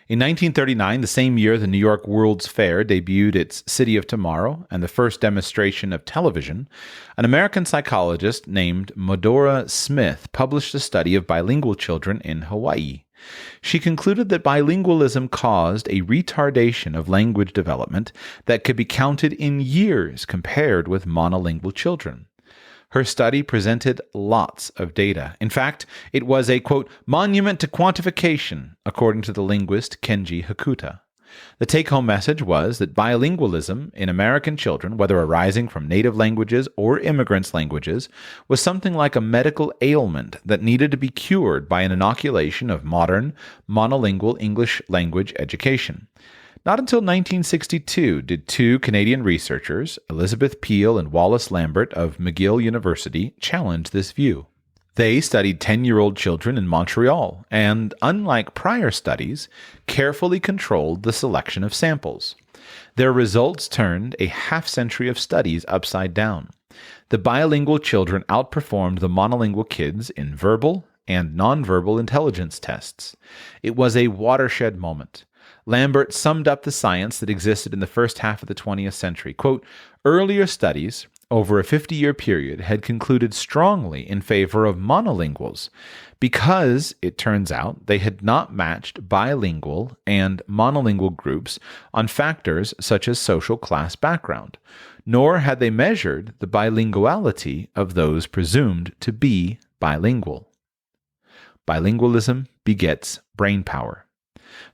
In 1939, the same year the New York World's Fair debuted its City of Tomorrow and the first demonstration of television, an American psychologist named Medora Smith published a study of bilingual children in Hawaii. She concluded that bilingualism caused a retardation of language development that could be counted in years compared with monolingual children. Her study presented lots of data. In fact, it was a, quote, monument to quantification, according to the linguist Kenji Hakuta. The take-home message was that bilingualism in American children, whether arising from native languages or immigrants' languages, was something like a medical ailment that needed to be cured by an inoculation of modern, monolingual English language education. Not until 1962 did 2 Canadian researchers, Elizabeth Peel and Wallace Lambert of McGill University, challenge this view. They studied 10-year-old children in Montreal and, unlike prior studies, carefully controlled the selection of samples. Their results turned a half-century of studies upside down. The bilingual children outperformed the monolingual kids in verbal and nonverbal intelligence tests. It was a watershed moment. Lambert summed up the science that existed in the first half of the 20th century. Quote, earlier studies over a 50-year period had concluded strongly in favor of monolinguals because, it turns out, they had not matched bilingual and monolingual groups on factors such as social class background, nor had they measured the bilinguality of those presumed to be bilingual. Bilingualism begets brain power.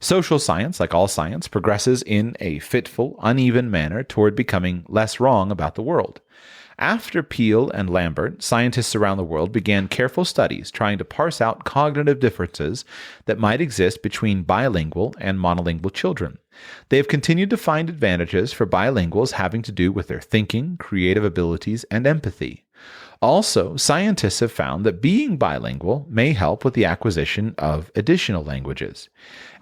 Social science, like all science, progresses in a fitful, uneven manner toward becoming less wrong about the world. After Peel and Lambert, scientists around the world began careful studies trying to parse out cognitive differences that might exist between bilingual and monolingual children. They have continued to find advantages for bilinguals having to do with their thinking, creative abilities, and empathy. Also, scientists have found that being bilingual may help with the acquisition of additional languages.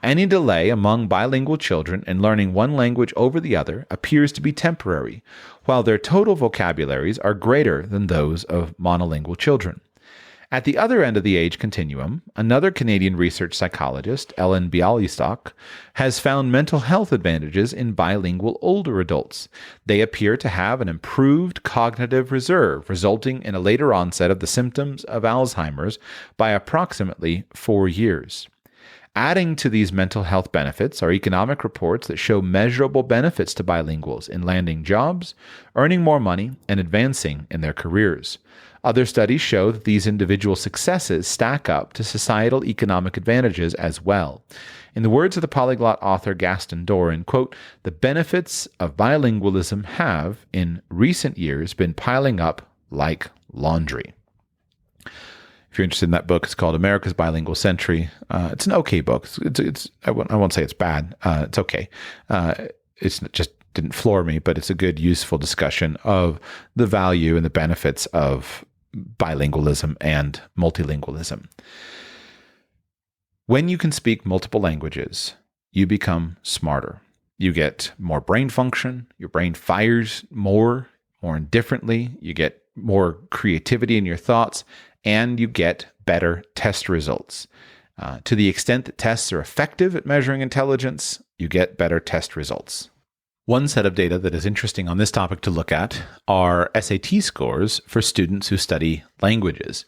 Any delay among bilingual children in learning one language over the other appears to be temporary, while their total vocabularies are greater than those of monolingual children. At the other end of the age continuum, another Canadian research psychologist, Ellen Bialystok, has found mental health advantages in bilingual older adults. They appear to have an improved cognitive reserve, resulting in a later onset of the symptoms of Alzheimer's by approximately 4 years. Adding to these mental health benefits are economic reports that show measurable benefits to bilinguals in landing jobs, earning more money, and advancing in their careers. Other studies show that these individual successes stack up to societal economic advantages as well. In the words of the polyglot author Gaston Doran, quote, "The benefits of bilingualism have, in recent years, been piling up like laundry." If you're interested in that book, it's called America's Bilingual Century. It's an okay book. I won't say it's bad. It's okay. It's just didn't floor me, but it's a good, useful discussion of the value and the benefits of bilingualism and multilingualism. When you can speak multiple languages, you become smarter. You get more brain function. Your brain fires more indifferently. You get more creativity in your thoughts, and you get better test results. To the extent that tests are effective at measuring intelligence, you get better test results. One set of data that is interesting on this topic to look at are SAT scores for students who study languages.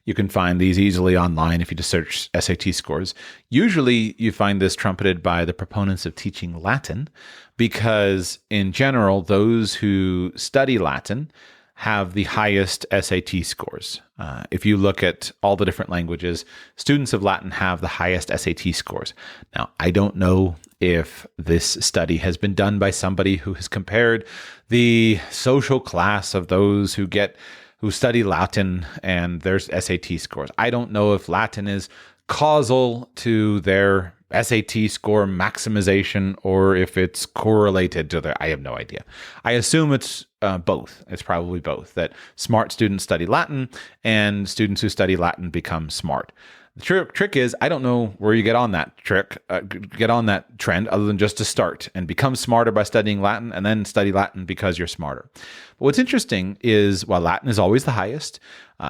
You can find these easily online if you just search SAT scores. Usually you find this trumpeted by the proponents of teaching Latin because, in general, those who study Latin have the highest SAT scores. If you look at all the different languages, students of Latin have the highest SAT scores. Now, I don't know if this study has been done by somebody who has compared the social class of those who study Latin and their SAT scores. I don't know if Latin is causal to their SAT score maximization or if it's correlated to their, I have no idea. I assume it's both. It's probably both, that smart students study Latin and students who study Latin become smart. The trick is, I don't know where you get on that trend other than just to start and become smarter by studying Latin and then study Latin because you're smarter. But what's interesting is, while Latin is always the highest,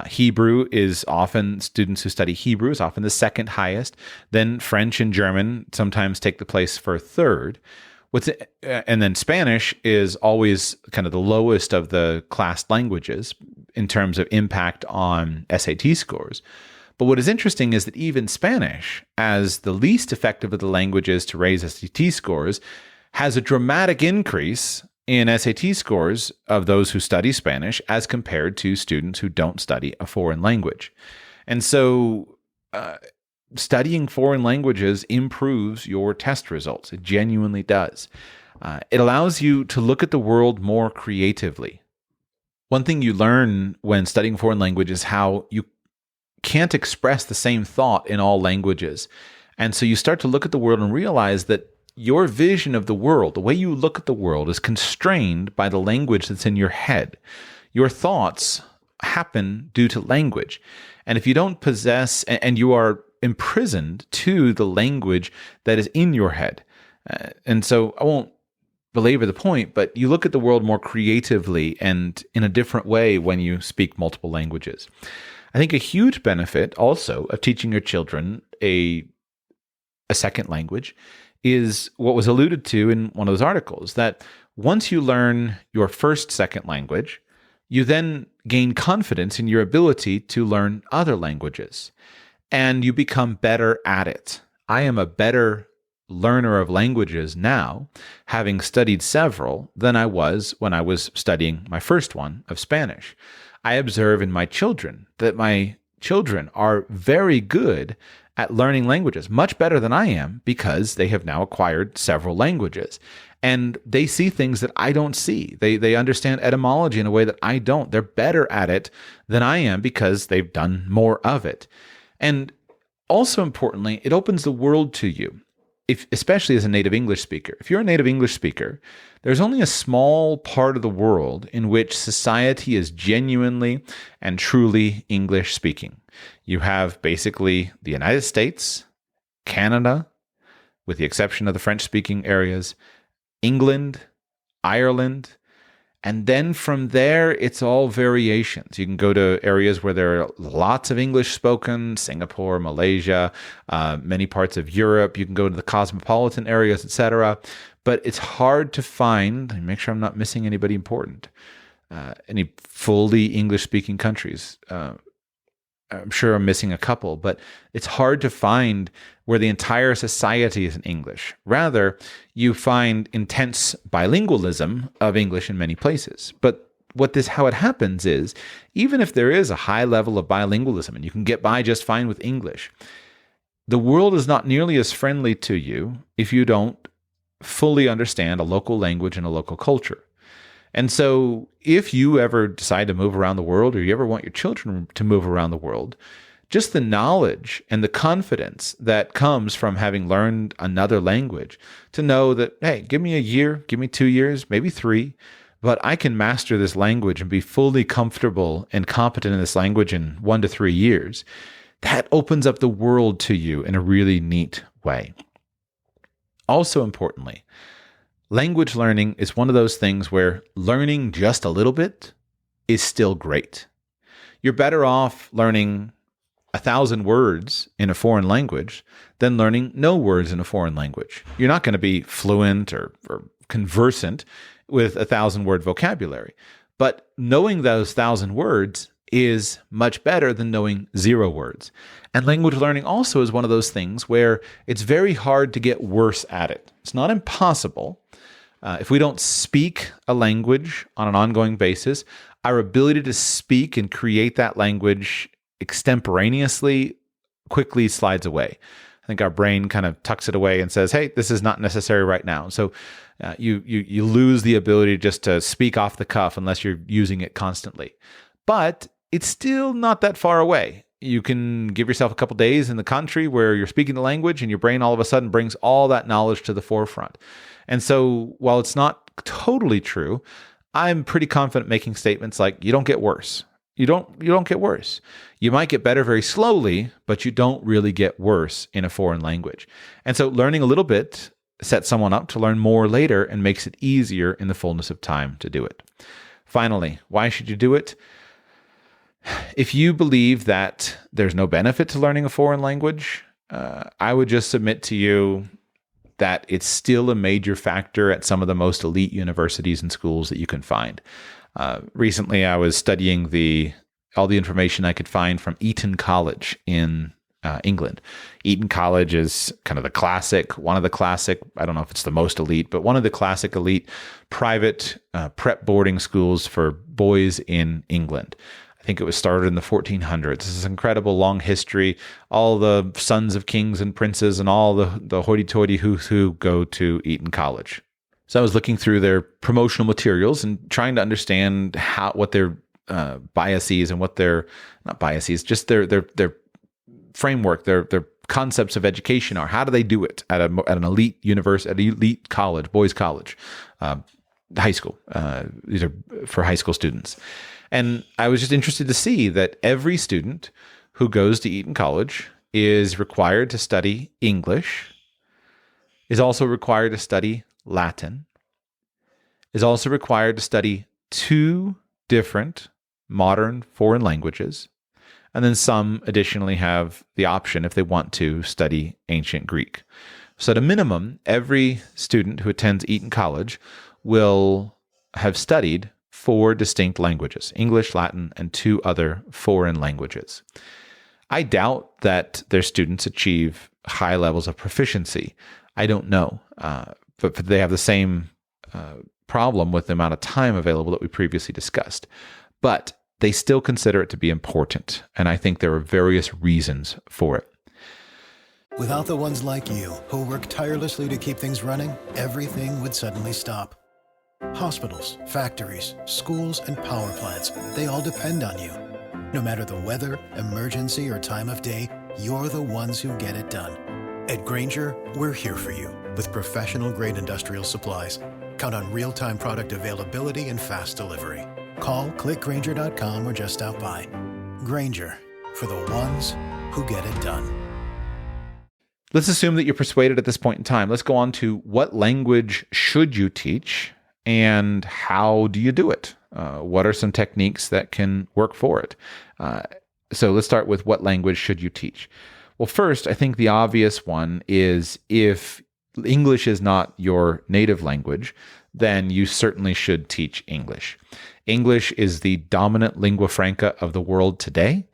Hebrew is often, students who study Hebrew is often the second highest. Then French and German sometimes take the place for third. And then Spanish is always kind of the lowest of the classed languages in terms of impact on SAT scores. But what is interesting is that even Spanish, as the least effective of the languages to raise SAT scores, has a dramatic increase in SAT scores of those who study Spanish as compared to students who don't study a foreign language. And so studying foreign languages improves your test results. It genuinely does. It allows you to look at the world more creatively. One thing you learn when studying foreign language is how you can't express the same thought in all languages. And so you start to look at the world and realize that your vision of the world, the way you look at the world, is constrained by the language that's in your head. Your thoughts happen due to language. And if you don't possess, and you are imprisoned to the language that is in your head. And so I won't belabor the point, but you look at the world more creatively and in a different way when you speak multiple languages. I think a huge benefit also of teaching your children a second language is what was alluded to in one of those articles, that once you learn your first second language, you then gain confidence in your ability to learn other languages, and you become better at it. I am a better learner of languages now, having studied several, than I was when I was studying my first one of Spanish. I observe in my children that my children are very good at learning languages, much better than I am, because they have now acquired several languages. And they see things that I don't see. They understand etymology in a way that I don't. They're better at it than I am because they've done more of it. And also importantly, it opens the world to you, especially as a native English speaker. If you're a native English speaker, there's only a small part of the world in which society is genuinely and truly English speaking. You have basically the United States, Canada, with the exception of the French-speaking areas, England, Ireland, and then from there, it's all variations. You can go to areas where there are lots of English spoken, Singapore, Malaysia, many parts of Europe. You can go to the cosmopolitan areas, etc. But it's hard to find, make sure I'm not missing anybody important, any fully English-speaking countries. I'm sure I'm missing a couple, but it's hard to find where the entire society is in English. Rather, you find intense bilingualism of English in many places. But how it happens is, even if there is a high level of bilingualism and you can get by just fine with English, the world is not nearly as friendly to you if you don't fully understand a local language and a local culture. And so if you ever decide to move around the world, or you ever want your children to move around the world, just the knowledge and the confidence that comes from having learned another language to know that, hey, give me a year, give me 2 years, maybe 3, but I can master this language and be fully comfortable and competent in this language in 1 to 3 years. That opens up the world to you in a really neat way. Also importantly, language learning is one of those things where learning just a little bit is still great. You're better off learning 1,000 words in a foreign language than learning no words in a foreign language. You're not going to be fluent or conversant with 1,000-word vocabulary. But knowing those 1,000 words is much better than knowing 0 words. And language learning also is one of those things where it's very hard to get worse at it. It's not impossible. If we don't speak a language on an ongoing basis, our ability to speak and create that language extemporaneously quickly slides away. I think our brain kind of tucks it away and says, hey, this is not necessary right now. So you lose the ability just to speak off the cuff unless you're using it constantly. But it's still not that far away. You can give yourself a couple days in the country where you're speaking the language and your brain all of a sudden brings all that knowledge to the forefront. And so while it's not totally true, I'm pretty confident making statements like, you don't get worse. You don't get worse. You might get better very slowly, but you don't really get worse in a foreign language. And so learning a little bit sets someone up to learn more later and makes it easier in the fullness of time to do it. Finally, why should you do it? If you believe that there's no benefit to learning a foreign language, I would just submit to you that it's still a major factor at some of the most elite universities and schools that you can find. Recently, I was studying all the information I could find from Eton College in England. Eton College is kind of one of the classic, I don't know if it's the most elite, but one of the classic elite private prep boarding schools for boys in England. I think it was started in the 1400s. This is an incredible long history. All the sons of kings and princes and all the hoity-toity who go to Eton College. So I was looking through their promotional materials and trying to understand what their biases and what their, not biases, just their framework, their concepts of education are. How do they do it at an elite university, at an elite college, boys' college, high school? These are for high school students. And I was just interested to see that every student who goes to Eton College is required to study English, is also required to study Latin, is also required to study 2 different modern foreign languages, and then some additionally have the option, if they want to, study ancient Greek. So at a minimum, every student who attends Eton College will have studied 4 distinct languages, English, Latin, and 2 other foreign languages. I doubt that their students achieve high levels of proficiency. I don't know, but they have the same problem with the amount of time available that we previously discussed. But they still consider it to be important. And I think there are various reasons for it. Without the ones like you, who work tirelessly to keep things running, everything would suddenly stop. Hospitals, factories, schools, and power plants, they all depend on you. No matter the weather, emergency, or time of day, you're the ones who get it done. At Grainger, we're here for you with professional-grade industrial supplies. Count on real-time product availability and fast delivery. Call, click Grainger.com, or just stop by. Grainger, for the ones who get it done. Let's assume that you're persuaded at this point in time. Let's go on to what language should you teach and how do you do it? What are some techniques that can work for it? So let's start with what language should you teach? Well, first, I think the obvious one is if English is not your native language, then you certainly should teach English. English is the dominant lingua franca of the world today.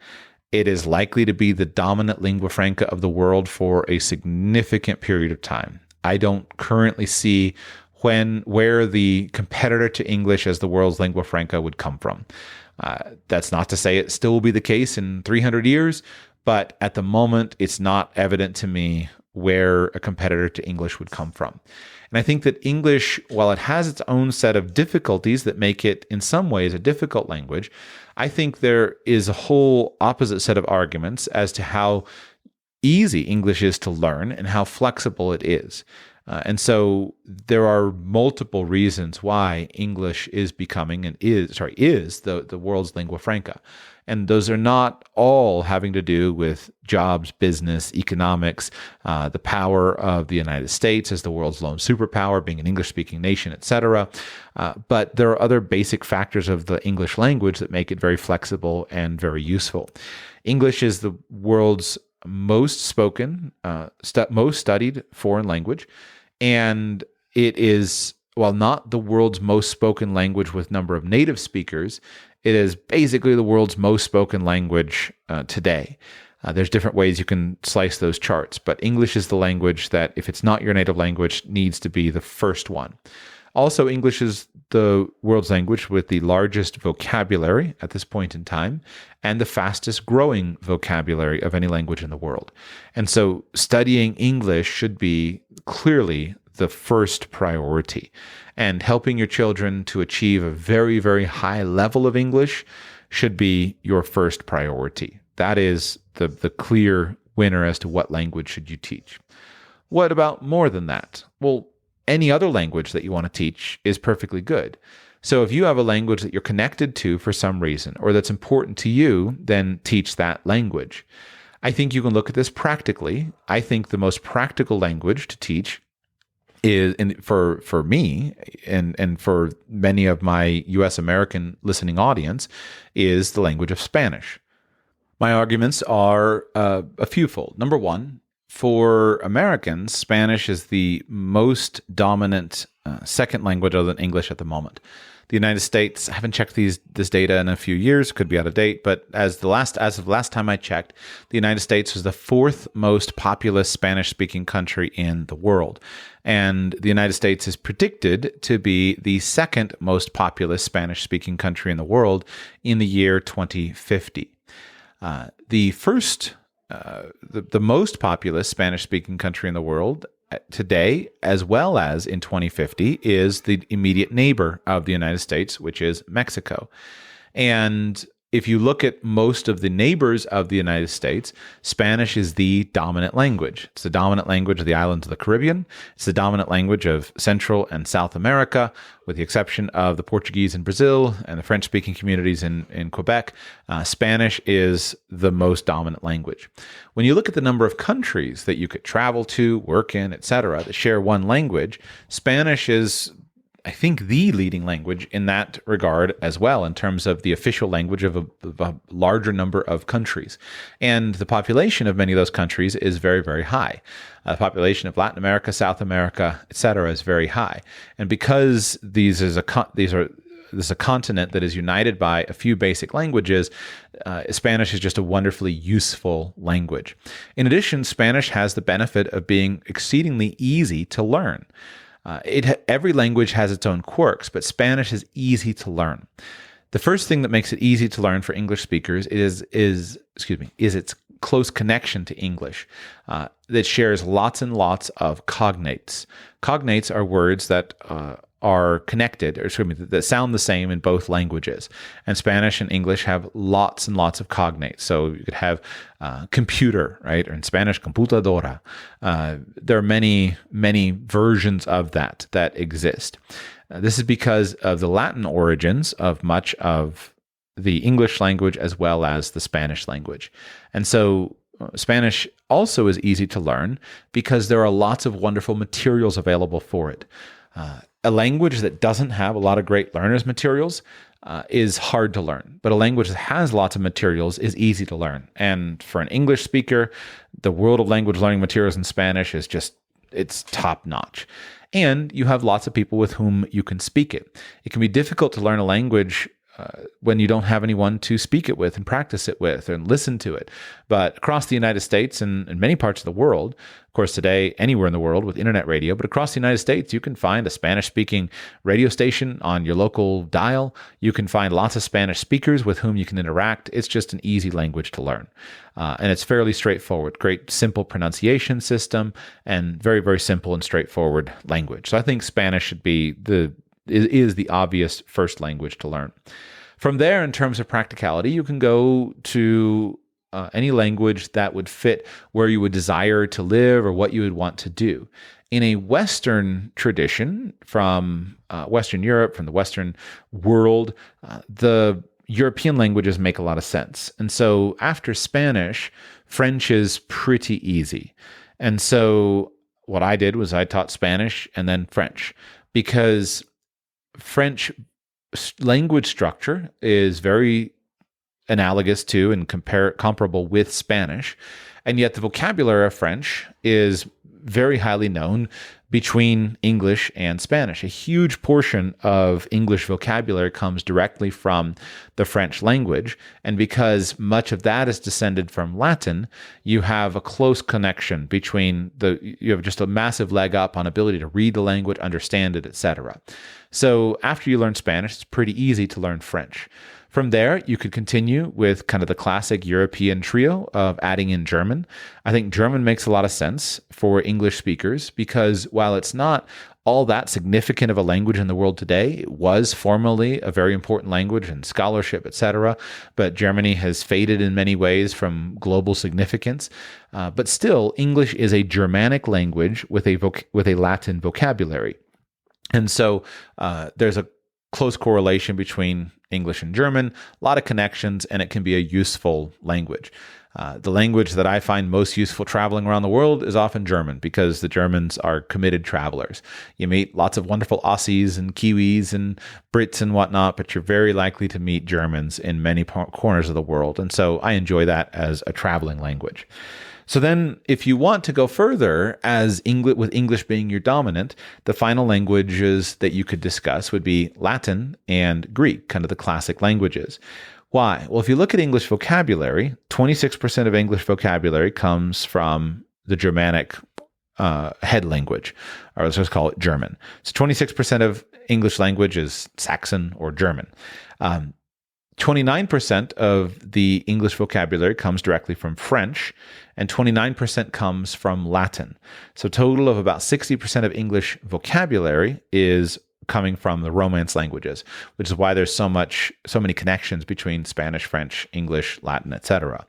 It is likely to be the dominant lingua franca of the world for a significant period of time. I don't currently see where the competitor to English as the world's lingua franca would come from. That's not to say it still will be the case in 300 years, but at the moment, it's not evident to me where a competitor to English would come from. And I think that English, while it has its own set of difficulties that make it in some ways a difficult language, I think there is a whole opposite set of arguments as to how easy English is to learn and how flexible it is. And so there are multiple reasons why English is becoming and is the world's lingua franca. And those are not all having to do with jobs, business, economics, the power of the United States as the world's lone superpower, being an English-speaking nation, etc. But there are other basic factors of the English language that make it very flexible and very useful. English is the world's most spoken, most studied foreign language. And it is, while not the world's most spoken language with number of native speakers, it is basically the world's most spoken language today. There's different ways you can slice those charts, but English is the language that, if it's not your native language, needs to be the first one. Also, English is the world's language with the largest vocabulary at this point in time and the fastest growing vocabulary of any language in the world. And so studying English should be clearly the first priority. And helping your children to achieve a very, very high level of English should be your first priority. That is the clear winner as to what language should you teach. What about more than that? Well, any other language that you want to teach is perfectly good. So if you have a language that you're connected to for some reason or that's important to you, then teach that language. I think you can look at this practically. I think the most practical language to teach is, for me and for many of my U.S. American listening audience, is the language of Spanish. My arguments are a fewfold. Number one, for Americans, Spanish is the most dominant second language other than English at the moment. The United States, I haven't checked this data in a few years, could be out of date, but as of the last time I checked, the United States was the fourth most populous Spanish-speaking country in the world. And the United States is predicted to be the second most populous Spanish-speaking country in the world in the year 2050. The most populous Spanish-speaking country in the world today, as well as in 2050, is the immediate neighbor of the United States, which is Mexico. And if you look at most of the neighbors of the United States, Spanish is the dominant language. It's the dominant language of the islands of the Caribbean. It's the dominant language of Central and South America, with the exception of the Portuguese in Brazil and the French-speaking communities in Quebec. Spanish is the most dominant language. When you look at the number of countries that you could travel to, work in, etc., that share one language, Spanish is, I think, the leading language in that regard as well, in terms of the official language of a larger number of countries. And the population of many of those countries is very, very high. The population of Latin America, South America, etc., is very high. And because this is a continent that is united by a few basic languages, Spanish is just a wonderfully useful language. In addition, Spanish has the benefit of being exceedingly easy to learn. Every language has its own quirks, but Spanish is easy to learn. The first thing that makes it easy to learn for English speakers is its close connection to English that shares lots and lots of cognates. Cognates are words that are connected, that sound the same in both languages. And Spanish and English have lots and lots of cognates. So you could have computer, right? Or in Spanish, computadora. There are many, many versions of that exist. This is because of the Latin origins of much of the English language as well as the Spanish language. And so Spanish also is easy to learn because there are lots of wonderful materials available for it. A language that doesn't have a lot of great learners materials is hard to learn, but a language that has lots of materials is easy to learn. And for an English speaker, the world of language learning materials in Spanish is it's top notch. And you have lots of people with whom you can speak it. It can be difficult to learn a language when you don't have anyone to speak it with and practice it with and listen to it. But across the United States and in many parts of the world, of course, today, anywhere in the world with internet radio, but across the United States, you can find a Spanish-speaking radio station on your local dial. You can find lots of Spanish speakers with whom you can interact. It's just an easy language to learn. And it's fairly straightforward, great simple pronunciation system, and very, very simple and straightforward language. So I think Spanish should be is the obvious first language to learn. From there, in terms of practicality, you can go to any language that would fit where you would desire to live or what you would want to do. In a Western tradition from Western Europe, from the Western world, the European languages make a lot of sense. And so after Spanish, French is pretty easy. And so what I did was I taught Spanish and then French, because French language structure is very analogous to and comparable with Spanish, and yet the vocabulary of French is very highly known between English and Spanish. A huge portion of English vocabulary comes directly from the French language, and because much of that is descended from Latin, you have a close connection between you have just a massive leg up on ability to read the language, understand it, etc. So after you learn Spanish, it's pretty easy to learn French. From there, you could continue with kind of the classic European trio of adding in German. I think German makes a lot of sense for English speakers because while it's not all that significant of a language in the world today, it was formerly a very important language in scholarship, etc. But Germany has faded in many ways from global significance. But still, English is a Germanic language with a Latin vocabulary. And so there's a close correlation between English and German, a lot of connections, and it can be a useful language. The language that I find most useful traveling around the world is often German because the Germans are committed travelers. You meet lots of wonderful Aussies and Kiwis and Brits and whatnot, but you're very likely to meet Germans in many corners of the world. And so I enjoy that as a traveling language. So then if you want to go further, with English being your dominant, the final languages that you could discuss would be Latin and Greek, kind of the classic languages. Why? Well, if you look at English vocabulary, 26% of English vocabulary comes from the Germanic head language, or let's just call it German. So 26% of English language is Saxon or German. 29% of the English vocabulary comes directly from French, and 29% comes from Latin. So a total of about 60% of English vocabulary is coming from the Romance languages, which is why there's so many connections between Spanish, French, English, Latin, etc.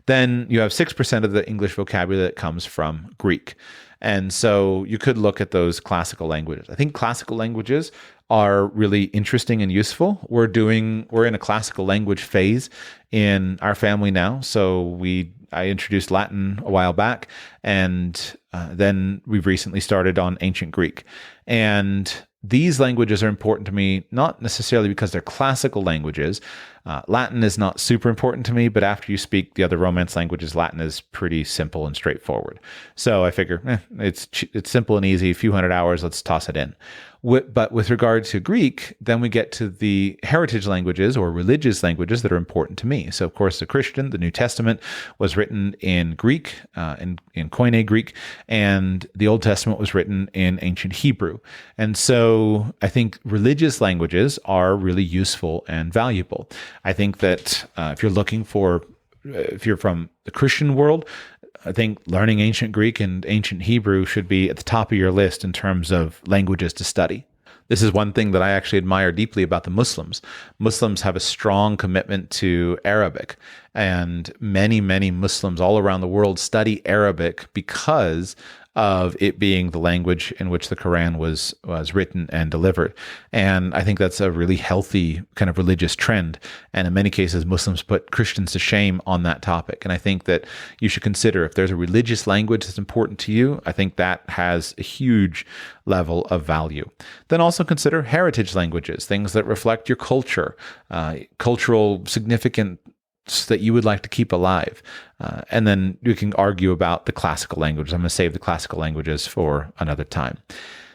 Then you have 6% of the English vocabulary that comes from Greek. And so you could look at those classical languages. I think classical languages are really interesting and useful. We're in a classical language phase in our family now. So I introduced Latin a while back, and then we've recently started on ancient Greek. And these languages are important to me, not necessarily because they're classical languages. Latin is not super important to me, but after you speak the other Romance languages, Latin is pretty simple and straightforward. So I figure it's simple and easy, a few hundred hours, let's toss it in. But with regard to Greek, then we get to the heritage languages or religious languages that are important to me. So, of course, the Christian, the New Testament was written in Greek, in Koine Greek, and the Old Testament was written in ancient Hebrew. And so I think religious languages are really useful and valuable. I think that if you're from the Christian world, I think learning ancient Greek and ancient Hebrew should be at the top of your list in terms of languages to study. This is one thing that I actually admire deeply about the Muslims. Muslims have a strong commitment to Arabic, and many, many Muslims all around the world study Arabic because of it being the language in which the Quran was written and delivered. And I think that's a really healthy kind of religious trend. And in many cases, Muslims put Christians to shame on that topic. And I think that you should consider if there's a religious language that's important to you, I think that has a huge level of value. Then also consider heritage languages, things that reflect your culture, cultural significance that you would like to keep alive. And then you can argue about the classical languages. I'm going to save the classical languages for another time.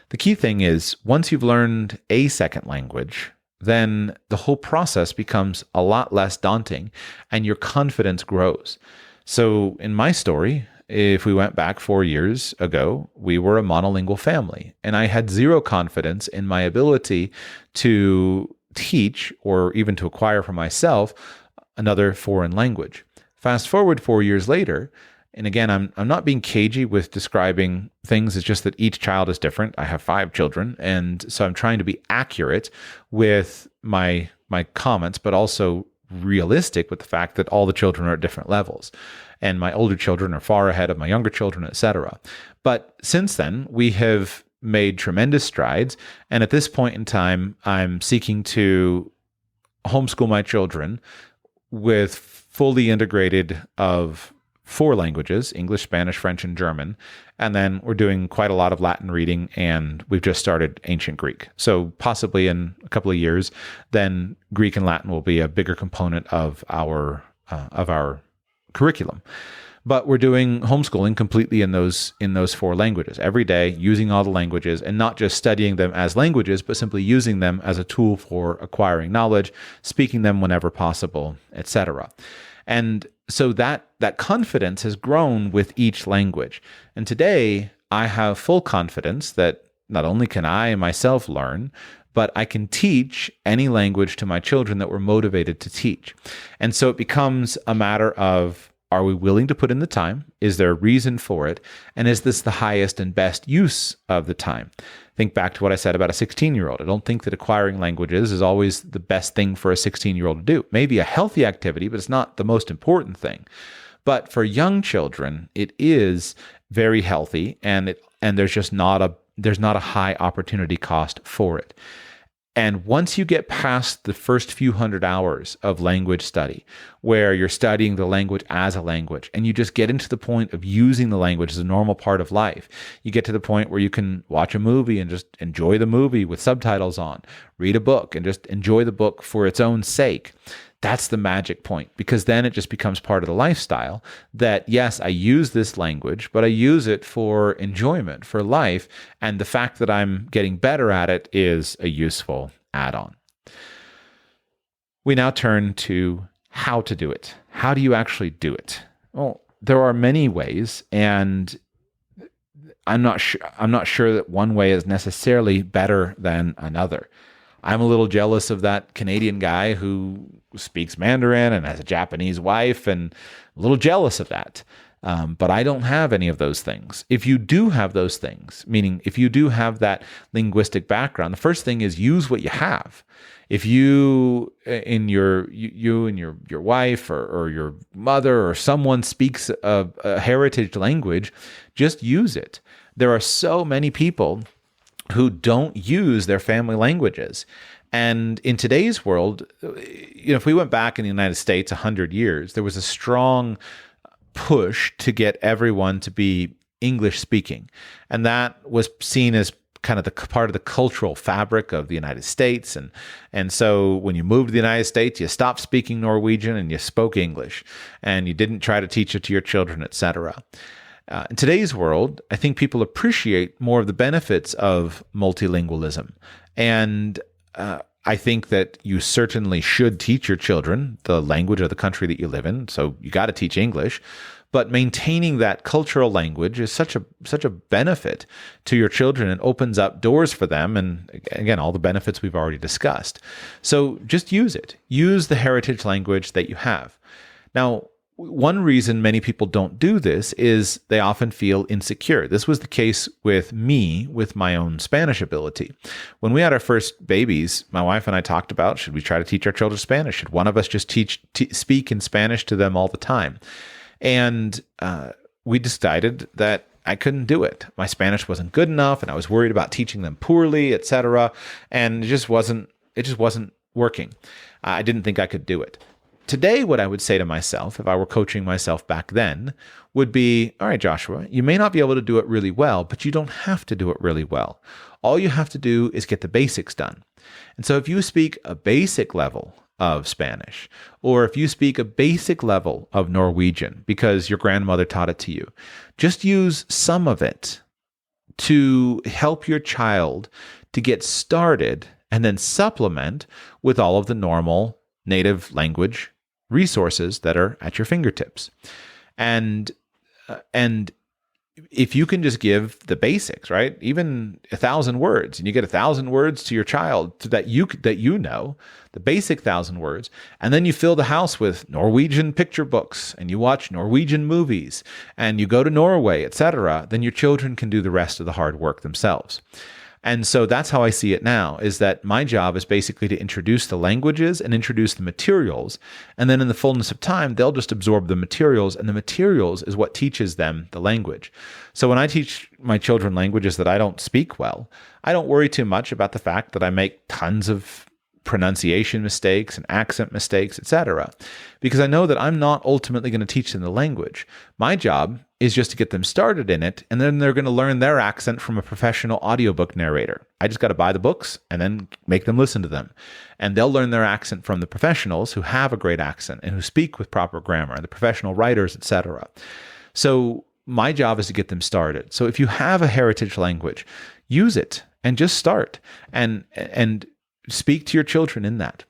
The key thing is once you've learned a second language, then the whole process becomes a lot less daunting and your confidence grows. So in my story, if we went back 4 years ago, we were a monolingual family, and I had zero confidence in my ability to teach or even to acquire for myself another foreign language. Fast forward 4 years later, and again, I'm not being cagey with describing things. It's just that each child is different. I have 5 children, and so I'm trying to be accurate with my comments, but also realistic with the fact that all the children are at different levels. And my older children are far ahead of my younger children, etc. But since then, we have made tremendous strides. And at this point in time, I'm seeking to homeschool my children with fully integrated of 4 languages, English, Spanish, French, and German. And then we're doing quite a lot of Latin reading, and we've just started ancient Greek. So possibly in a couple of years, then Greek and Latin will be a bigger component of our curriculum. But we're doing homeschooling completely in those 4 languages every day, using all the languages and not just studying them as languages, but simply using them as a tool for acquiring knowledge, speaking them whenever possible, etc. And so that confidence has grown with each language. And today I have full confidence that not only can I myself learn, but I can teach any language to my children that we're motivated to teach. And so it becomes a matter of, are we willing to put in the time? Is there a reason for it? And is this the highest and best use of the time? Think back to what I said about a 16-year-old. I don't think that acquiring languages is always the best thing for a 16-year-old to do. Maybe a healthy activity, but it's not the most important thing. But for young children, it is very healthy, and there's just not a high opportunity cost for it. And once you get past the first few hundred hours of language study, where you're studying the language as a language, and you just get into the point of using the language as a normal part of life, you get to the point where you can watch a movie and just enjoy the movie with subtitles on, read a book and just enjoy the book for its own sake. That's the magic point, because then it just becomes part of the lifestyle that, yes, I use this language, but I use it for enjoyment, for life. And the fact that I'm getting better at it is a useful add-on. We now turn to how to do it. How do you actually do it? Well, there are many ways, and I'm not sure that one way is necessarily better than another. I'm a little jealous of that Canadian guy who speaks Mandarin and has a Japanese wife, and a little jealous of that. But I don't have any of those things. If you do have those things, meaning if you do have that linguistic background, the first thing is use what you have. If you and your wife or your mother or someone speaks a heritage language, just use it. There are so many people who don't use their family languages. And in today's world, if we went back in the United States 100 years, there was a strong push to get everyone to be English speaking. And that was seen as kind of the part of the cultural fabric of the United States. And so when you moved to the United States, you stopped speaking Norwegian and you spoke English, and you didn't try to teach it to your children, etc. In today's world, I think people appreciate more of the benefits of multilingualism. And I think that you certainly should teach your children the language of the country that you live in. So you got to teach English. But maintaining that cultural language is such a benefit to your children and opens up doors for them. And again, all the benefits we've already discussed. So just use it. Use the heritage language that you have. Now, one reason many people don't do this is they often feel insecure. This was the case with me with my own Spanish ability. When we had our first babies, my wife and I talked about, should we try to teach our children Spanish? Should one of us just speak in Spanish to them all the time? And we decided that I couldn't do it. My Spanish wasn't good enough, and I was worried about teaching them poorly, etc. And it just wasn't working. I didn't think I could do it. Today, what I would say to myself, if I were coaching myself back then, would be, all right, Joshua, you may not be able to do it really well, but you don't have to do it really well. All you have to do is get the basics done. And so if you speak a basic level of Spanish, or if you speak a basic level of Norwegian because your grandmother taught it to you, just use some of it to help your child to get started and then supplement with all of the normal native language resources that are at your fingertips. And if you can just give the basics, right? Even 1,000 words, and you get 1,000 words to your child that you know, the basic 1,000 words, and then you fill the house with Norwegian picture books, and you watch Norwegian movies, and you go to Norway, etc., then your children can do the rest of the hard work themselves. And so that's how I see it now, is that my job is basically to introduce the languages and introduce the materials. And then in the fullness of time, they'll just absorb the materials, and the materials is what teaches them the language. So when I teach my children languages that I don't speak well, I don't worry too much about the fact that I make tons of pronunciation mistakes and accent mistakes, etc., because I know that I'm not ultimately going to teach them the language. My job is just to get them started in it, and then they're going to learn their accent from a professional audiobook narrator. I just got to buy the books and then make them listen to them. And they'll learn their accent from the professionals who have a great accent and who speak with proper grammar, the professional writers, etc. So my job is to get them started. So if you have a heritage language, use it and just start and speak to your children in that.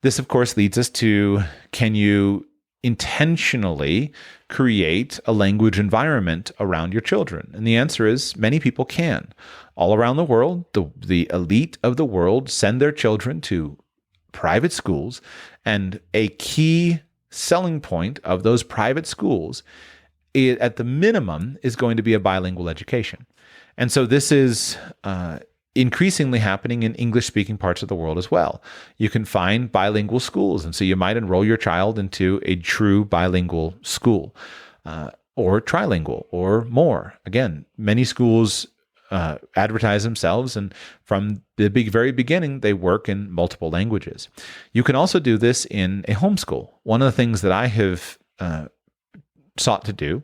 This, of course, leads us to, can you intentionally create a language environment around your children? And the answer is many people can. All around the world, the elite of the world send their children to private schools, and a key selling point of those private schools, at the minimum, is going to be a bilingual education. And so this is increasingly happening in English-speaking parts of the world as well. You can find bilingual schools, and so you might enroll your child into a true bilingual school, or trilingual, or more. Again, many schools advertise themselves, and from the very beginning, they work in multiple languages. You can also do this in a homeschool. One of the things that I have sought to do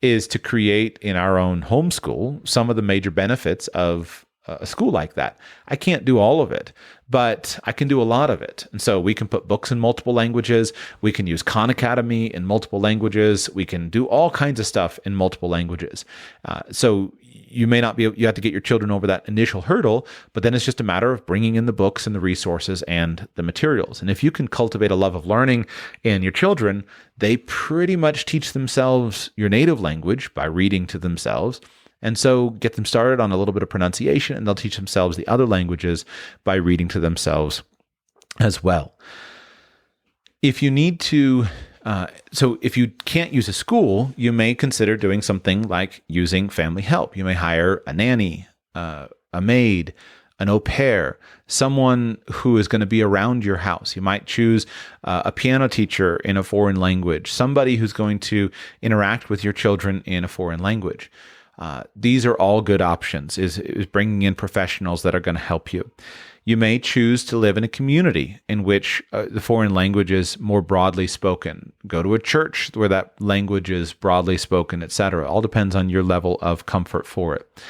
is to create in our own homeschool some of the major benefits of a school like that. I can't do all of it, but I can do a lot of it. And so we can put books in multiple languages. We can use Khan Academy in multiple languages. We can do all kinds of stuff in multiple languages. So you may not you have to get your children over that initial hurdle, but then it's just a matter of bringing in the books and the resources and the materials. And if you can cultivate a love of learning in your children, they pretty much teach themselves your native language by reading to themselves. And so get them started on a little bit of pronunciation, and they'll teach themselves the other languages by reading to themselves as well. If you need to, so if you can't use a school, you may consider doing something like using family help. You may hire a nanny, a maid, an au pair, someone who is going to be around your house. You might choose a piano teacher in a foreign language, somebody who's going to interact with your children in a foreign language. These are all good options, is bringing in professionals that are going to help you. You may choose to live in a community in which the foreign language is more broadly spoken. Go to a church where that language is broadly spoken, etc. All depends on your level of comfort for it.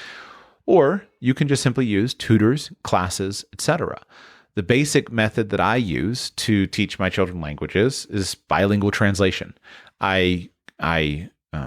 Or you can just simply use tutors, classes, etc. The basic method that I use to teach my children languages is bilingual translation. I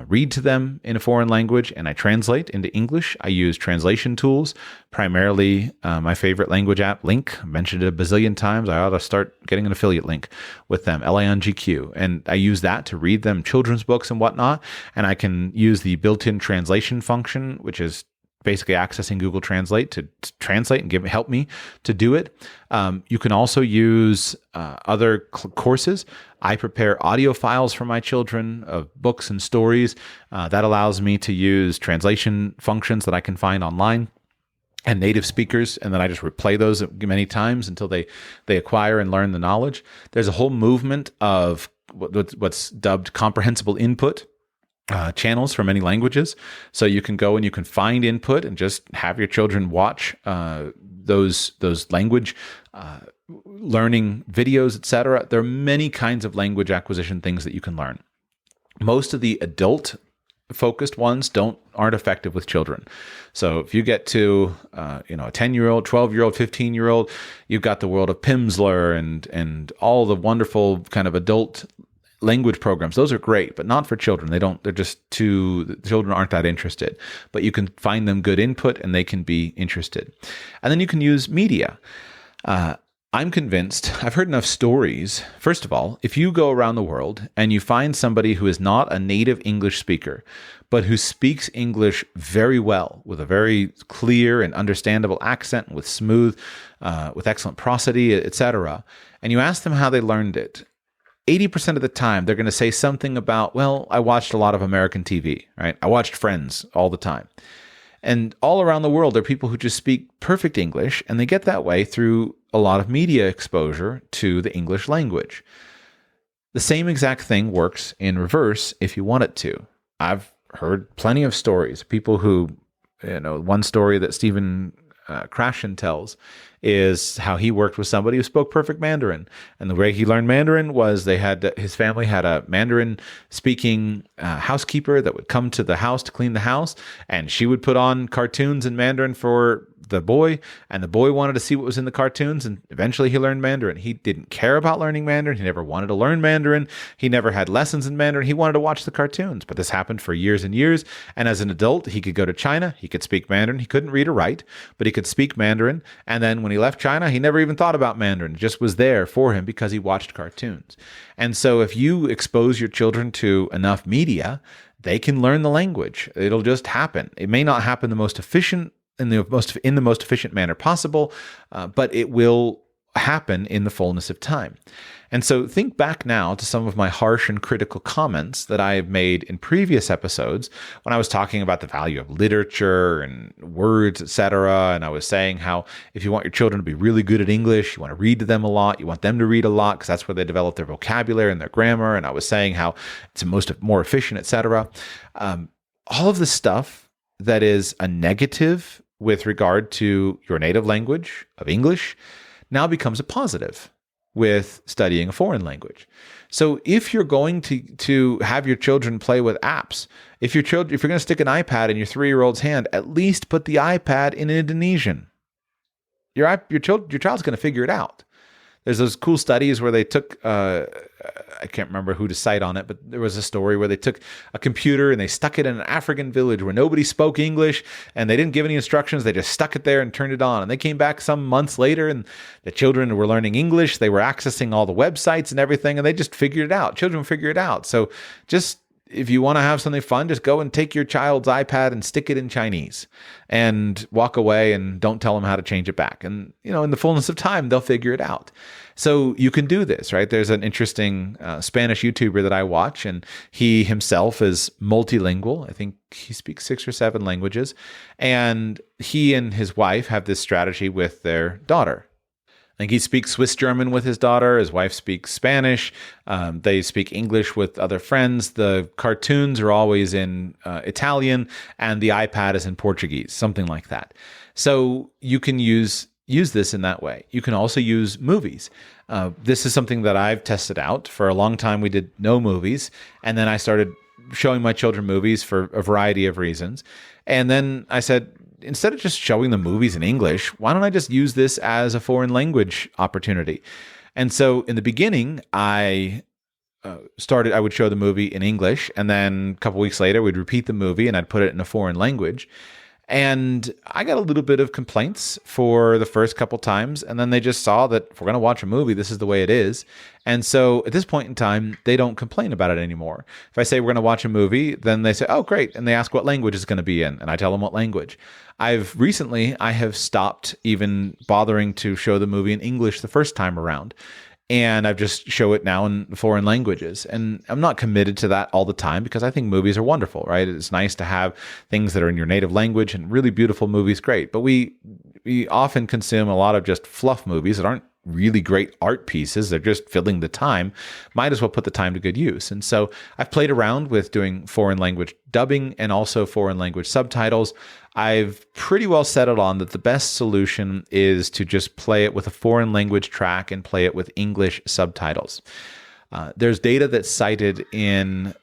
read to them in a foreign language and I translate into English. I use translation tools, primarily my favorite language app, Link. I mentioned it a bazillion times. I ought to start getting an affiliate link with them, LINGQ. And I use that to read them children's books and whatnot. And I can use the built-in translation function, which is basically accessing Google Translate to translate and help me to do it. You can also use other courses. I prepare audio files for my children of books and stories. That allows me to use translation functions that I can find online and native speakers, and then I just replay those many times until they acquire and learn the knowledge. There's a whole movement of what's dubbed comprehensible input channels for many languages. So you can go and you can find input and just have your children watch those language learning videos, etc. There are many kinds of language acquisition things that you can learn. Most of the adult focused ones aren't effective with children. So if you get to a 10-year-old, 12-year-old, 15-year-old, you've got the world of Pimsleur and all the wonderful kind of adult language programs. Those are great, but not for children. The children aren't that interested, but you can find them good input and they can be interested. And then you can use media. I'm convinced, I've heard enough stories. First of all, if you go around the world and you find somebody who is not a native English speaker, but who speaks English very well with a very clear and understandable accent, with with excellent prosody, etc., and you ask them how they learned it, 80% of the time, they're going to say something about, well, I watched a lot of American TV, right? I watched Friends all the time. And all around the world, there are people who just speak perfect English, and they get that way through a lot of media exposure to the English language. The same exact thing works in reverse if you want it to. I've heard plenty of stories. People who, one story that Stephen Krashen tells is how he worked with somebody who spoke perfect Mandarin. And the way he learned Mandarin was his family had a Mandarin speaking housekeeper that would come to the house to clean the house. And she would put on cartoons in Mandarin for the boy, and the boy wanted to see what was in the cartoons, and eventually he learned Mandarin. He didn't care about learning Mandarin. He never wanted to learn Mandarin. He never had lessons in Mandarin. He wanted to watch the cartoons, but this happened for years and years. And as an adult, he could go to China. He could speak Mandarin. He couldn't read or write, but he could speak Mandarin. And then when he left China, he never even thought about Mandarin. It just was there for him because he watched cartoons. And so if you expose your children to enough media, they can learn the language. It'll just happen. It may not happen in the most efficient manner possible, but it will happen in the fullness of time. And so think back now to some of my harsh and critical comments that I have made in previous episodes when I was talking about the value of literature and words, etc. And I was saying how if you want your children to be really good at English, you want to read to them a lot, you want them to read a lot because that's where they develop their vocabulary and their grammar. And I was saying how it's more efficient, etc. All of the stuff that is a negative with regard to your native language of English now becomes a positive with studying a foreign language. So if you're going to have your children play with apps, if you're going to stick an iPad in your 3-year-old's hand, at least put the iPad in Indonesian. Your child's going to figure it out. There's those cool studies where they took, I can't remember who to cite on it, but there was a story where they took a computer and they stuck it in an African village where nobody spoke English and they didn't give any instructions. They just stuck it there and turned it on. And they came back some months later and the children were learning English. They were accessing all the websites and everything, and they just figured it out. Children figure it out. So just if you want to have something fun, just go and take your child's iPad and stick it in Chinese and walk away and don't tell them how to change it back. And, in the fullness of time, they'll figure it out. So you can do this, right? There's an interesting Spanish YouTuber that I watch, and he himself is multilingual. I think he speaks 6 or 7 languages. And he and his wife have this strategy with their daughter. I think he speaks Swiss German with his daughter. His wife speaks Spanish. They speak English with other friends. The cartoons are always in Italian, and the iPad is in Portuguese, something like that. So you can use this in that way. You can also use movies. This is something that I've tested out. For a long time, we did no movies, and then I started showing my children movies for a variety of reasons. And then I said, instead of just showing the movies in English, why don't I just use this as a foreign language opportunity? And so in the beginning, I I would show the movie in English, and then a couple weeks later, we'd repeat the movie and I'd put it in a foreign language. And I got a little bit of complaints for the first couple times, and then they just saw that if we're going to watch a movie, this is the way it is. And so at this point in time, they don't complain about it anymore. If I say we're going to watch a movie, then they say, oh, great. And they ask what language it's going to be in, and I tell them what language. I have stopped even bothering to show the movie in English the first time around. And I just show it now in foreign languages. And I'm not committed to that all the time because I think movies are wonderful, right? It's nice to have things that are in your native language, and really beautiful movies, great. But we often consume a lot of just fluff movies that aren't really great art pieces. They're just filling the time. Might as well put the time to good use. And so I've played around with doing foreign language dubbing and also foreign language subtitles. I've pretty well settled on that the best solution is to just play it with a foreign language track and play it with English subtitles. There's data that's cited in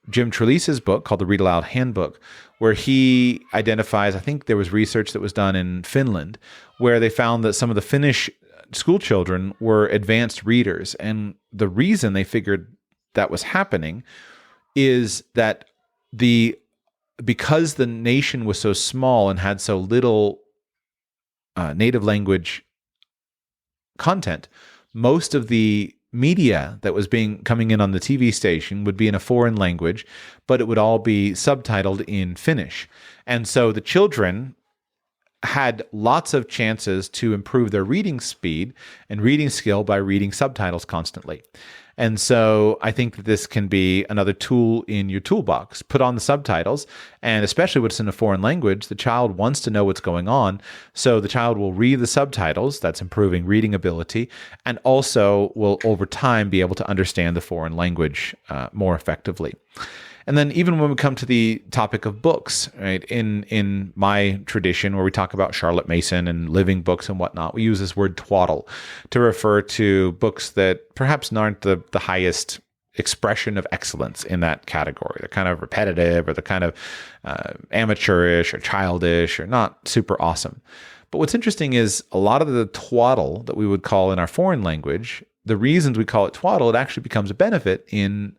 Jim Trelease's book called The Read Aloud Handbook, where he identifies, I think there was research that was done in Finland, where they found that some of the Finnish school children were advanced readers. And the reason they figured that was happening is that because the nation was so small and had so little native language content, most of the media that was coming in on the TV station would be in a foreign language, but it would all be subtitled in Finnish. And so the children had lots of chances to improve their reading speed and reading skill by reading subtitles constantly. And so I think that this can be another tool in your toolbox. Put on the subtitles, and especially when it's in a foreign language, the child wants to know what's going on. So the child will read the subtitles, that's improving reading ability, and also will over time be able to understand the foreign language more effectively. And then even when we come to the topic of books, right, in my tradition where we talk about Charlotte Mason and living books and whatnot, we use this word twaddle to refer to books that perhaps aren't the highest expression of excellence in that category. They're kind of repetitive, or they're kind of amateurish or childish or not super awesome. But what's interesting is a lot of the twaddle that we would call in our foreign language, the reasons we call it twaddle, it actually becomes a benefit in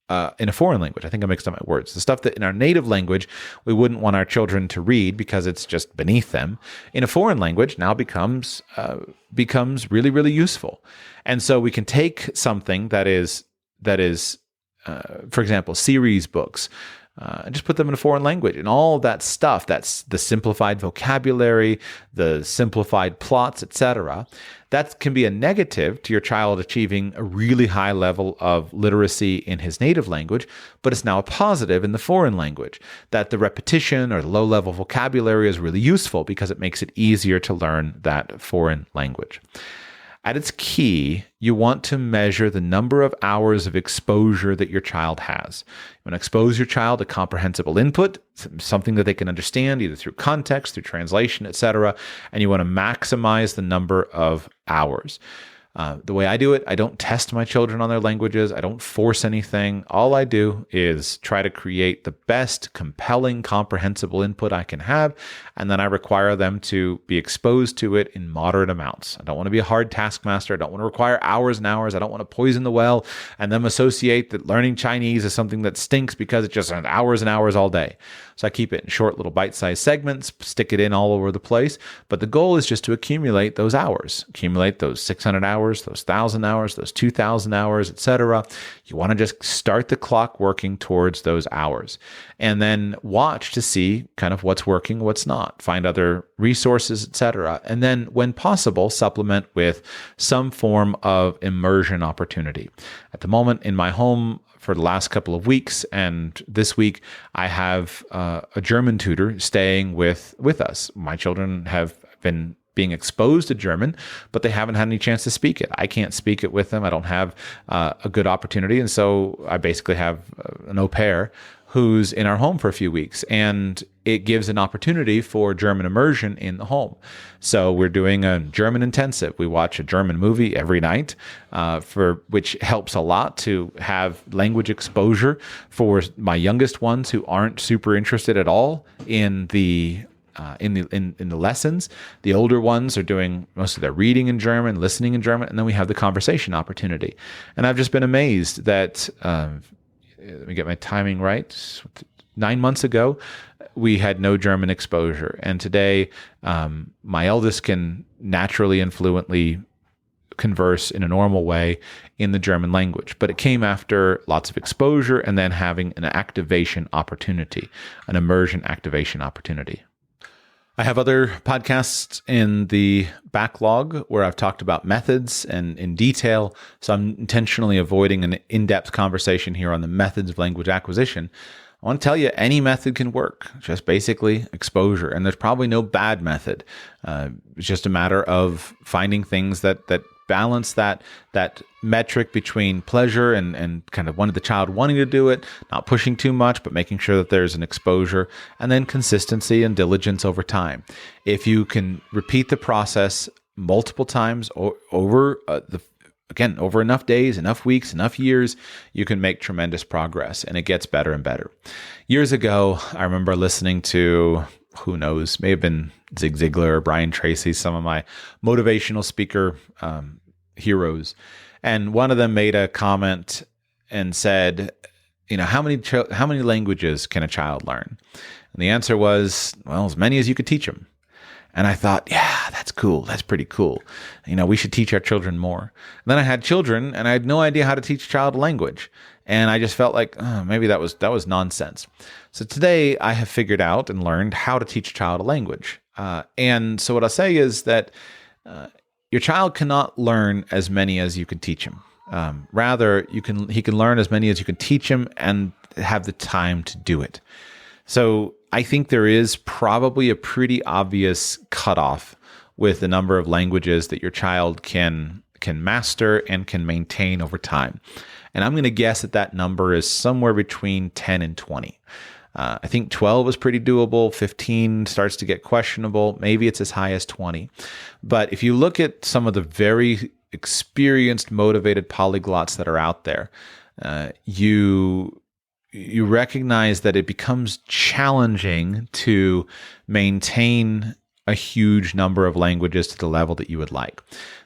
a foreign language. I think I mixed up my words. The stuff that in our native language we wouldn't want our children to read because it's just beneath them, in a foreign language now becomes really, really useful. And so we can take something that is, for example, series books, and just put them in a foreign language, and all that stuff, that's the simplified vocabulary, the simplified plots, etc. That can be a negative to your child achieving a really high level of literacy in his native language, but it's now a positive in the foreign language, that the repetition or the low-level vocabulary is really useful because it makes it easier to learn that foreign language. At its key, you want to measure the number of hours of exposure that your child has. You want to expose your child to comprehensible input, something that they can understand either through context, through translation, etc., and you want to maximize the number of hours. The way I do it, I don't test my children on their languages. I don't force anything. All I do is try to create the best, compelling, comprehensible input I can have, and then I require them to be exposed to it in moderate amounts. I don't want to be a hard taskmaster. I don't want to require hours and hours. I don't want to poison the well and then associate that learning Chinese is something that stinks because it's just hours and hours all day. So I keep it in short little bite-sized segments, stick it in all over the place. But the goal is just to accumulate those hours, accumulate those 600 hours, those 1,000 hours, those 2,000 hours, etc. You want to just start the clock working towards those hours, and then watch to see kind of what's working, what's not, find other resources, etc. And then when possible, supplement with some form of immersion opportunity. At the moment in my home, for the last couple of weeks, and this week I have a German tutor staying with us. My children have been being exposed to German, but they haven't had any chance to speak it. I can't speak it with them. I don't have a good opportunity, and so I basically have an au pair who's in our home for a few weeks, and it gives an opportunity for German immersion in the home. So we're doing a German intensive. We watch a German movie every night, which helps a lot to have language exposure for my youngest ones who aren't super interested at all in the in the lessons. The older ones are doing most of their reading in German, listening in German, and then we have the conversation opportunity. And I've just been amazed that, let me get my timing right, 9 months ago, we had no German exposure. And today, my eldest can naturally and fluently converse in a normal way in the German language. But it came after lots of exposure and then having an activation opportunity, an immersion activation opportunity. I have other podcasts in the backlog where I've talked about methods and in detail. So I'm intentionally avoiding an in-depth conversation here on the methods of language acquisition. I want to tell you, any method can work, just basically exposure. And there's probably no bad method. It's just a matter of finding things that balance that metric between pleasure and kind of the child wanting to do it, not pushing too much, but making sure that there's an exposure, and then consistency and diligence over time. If you can repeat the process multiple times over enough days, enough weeks, enough years, you can make tremendous progress, and it gets better and better. Years ago, I remember listening to, who knows, may have been Zig Ziglar or Brian Tracy, some of my motivational speaker heroes. And one of them made a comment and said, how many languages can a child learn? And the answer was, well, as many as you could teach them. And I thought, yeah, that's cool. That's pretty cool. We should teach our children more. And then I had children, and I had no idea how to teach a child a language. And I just felt like, maybe that was nonsense. So today I have figured out and learned how to teach a child a language. And so what I'll say is that your child cannot learn as many as you can teach him. Rather, he can learn as many as you can teach him and have the time to do it. So I think there is probably a pretty obvious cutoff with the number of languages that your child can master and can maintain over time. And I'm going to guess that number is somewhere between 10 and 20. I think 12 is pretty doable. 15 starts to get questionable. Maybe it's as high as 20. But if you look at some of the very experienced, motivated polyglots that are out there, you recognize that it becomes challenging to maintain a huge number of languages to the level that you would like.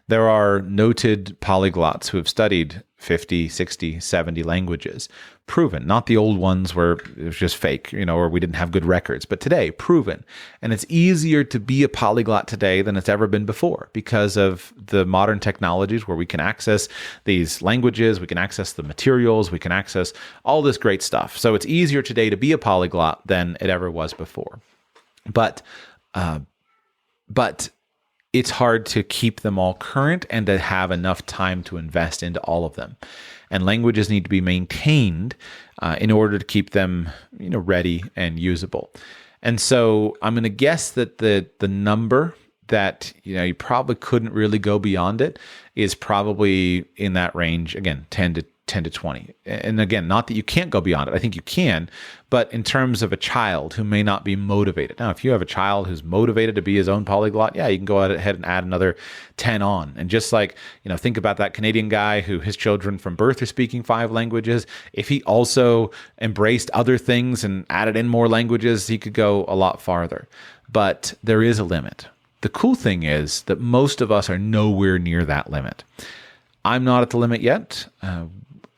There are noted polyglots who have studied 50, 60, 70 languages, proven, not the old ones where it was just fake, or we didn't have good records, but today, proven. And it's easier to be a polyglot today than it's ever been before because of the modern technologies where we can access these languages, we can access the materials, we can access all this great stuff. So it's easier today to be a polyglot than it ever was before. But it's hard to keep them all current and to have enough time to invest into all of them. And languages need to be maintained in order to keep them, ready and usable. And so I'm going to guess that the number that, you probably couldn't really go beyond it is probably in that range, again, 10 to 20. And again, not that you can't go beyond it. I think you can, but in terms of a child who may not be motivated. Now, if you have a child who's motivated to be his own polyglot, yeah, you can go ahead and add another 10 on. And just like, think about that Canadian guy who his children from birth are speaking 5 languages. If he also embraced other things and added in more languages, he could go a lot farther. But there is a limit. The cool thing is that most of us are nowhere near that limit. I'm not at the limit yet.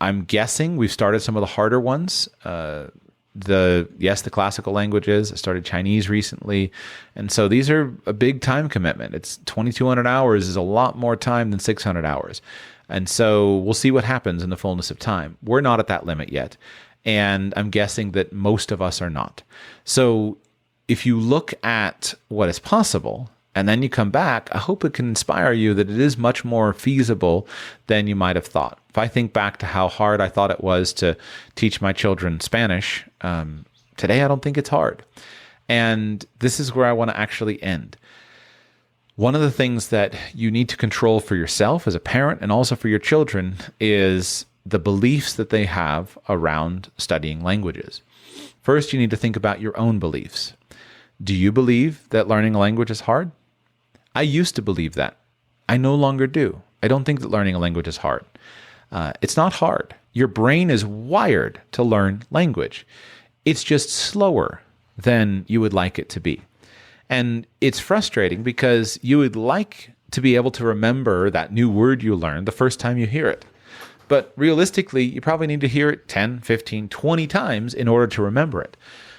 I'm guessing we've started some of the harder ones. The classical languages. I started Chinese recently. And so these are a big time commitment. It's 2,200 hours is a lot more time than 600 hours. And so we'll see what happens in the fullness of time. We're not at that limit yet. And I'm guessing that most of us are not. So if you look at what is possible, and then you come back, I hope it can inspire you that it is much more feasible than you might have thought. If I think back to how hard I thought it was to teach my children Spanish, today I don't think it's hard. And this is where I want to actually end. One of the things that you need to control for yourself as a parent and also for your children is the beliefs that they have around studying languages. First, you need to think about your own beliefs. Do you believe that learning a language is hard? I used to believe that. I no longer do. I don't think that learning a language is hard. It's not hard. Your brain is wired to learn language. It's just slower than you would like it to be. And it's frustrating because you would like to be able to remember that new word you learned the first time you hear it. But realistically, you probably need to hear it 10, 15, 20 times in order to remember it.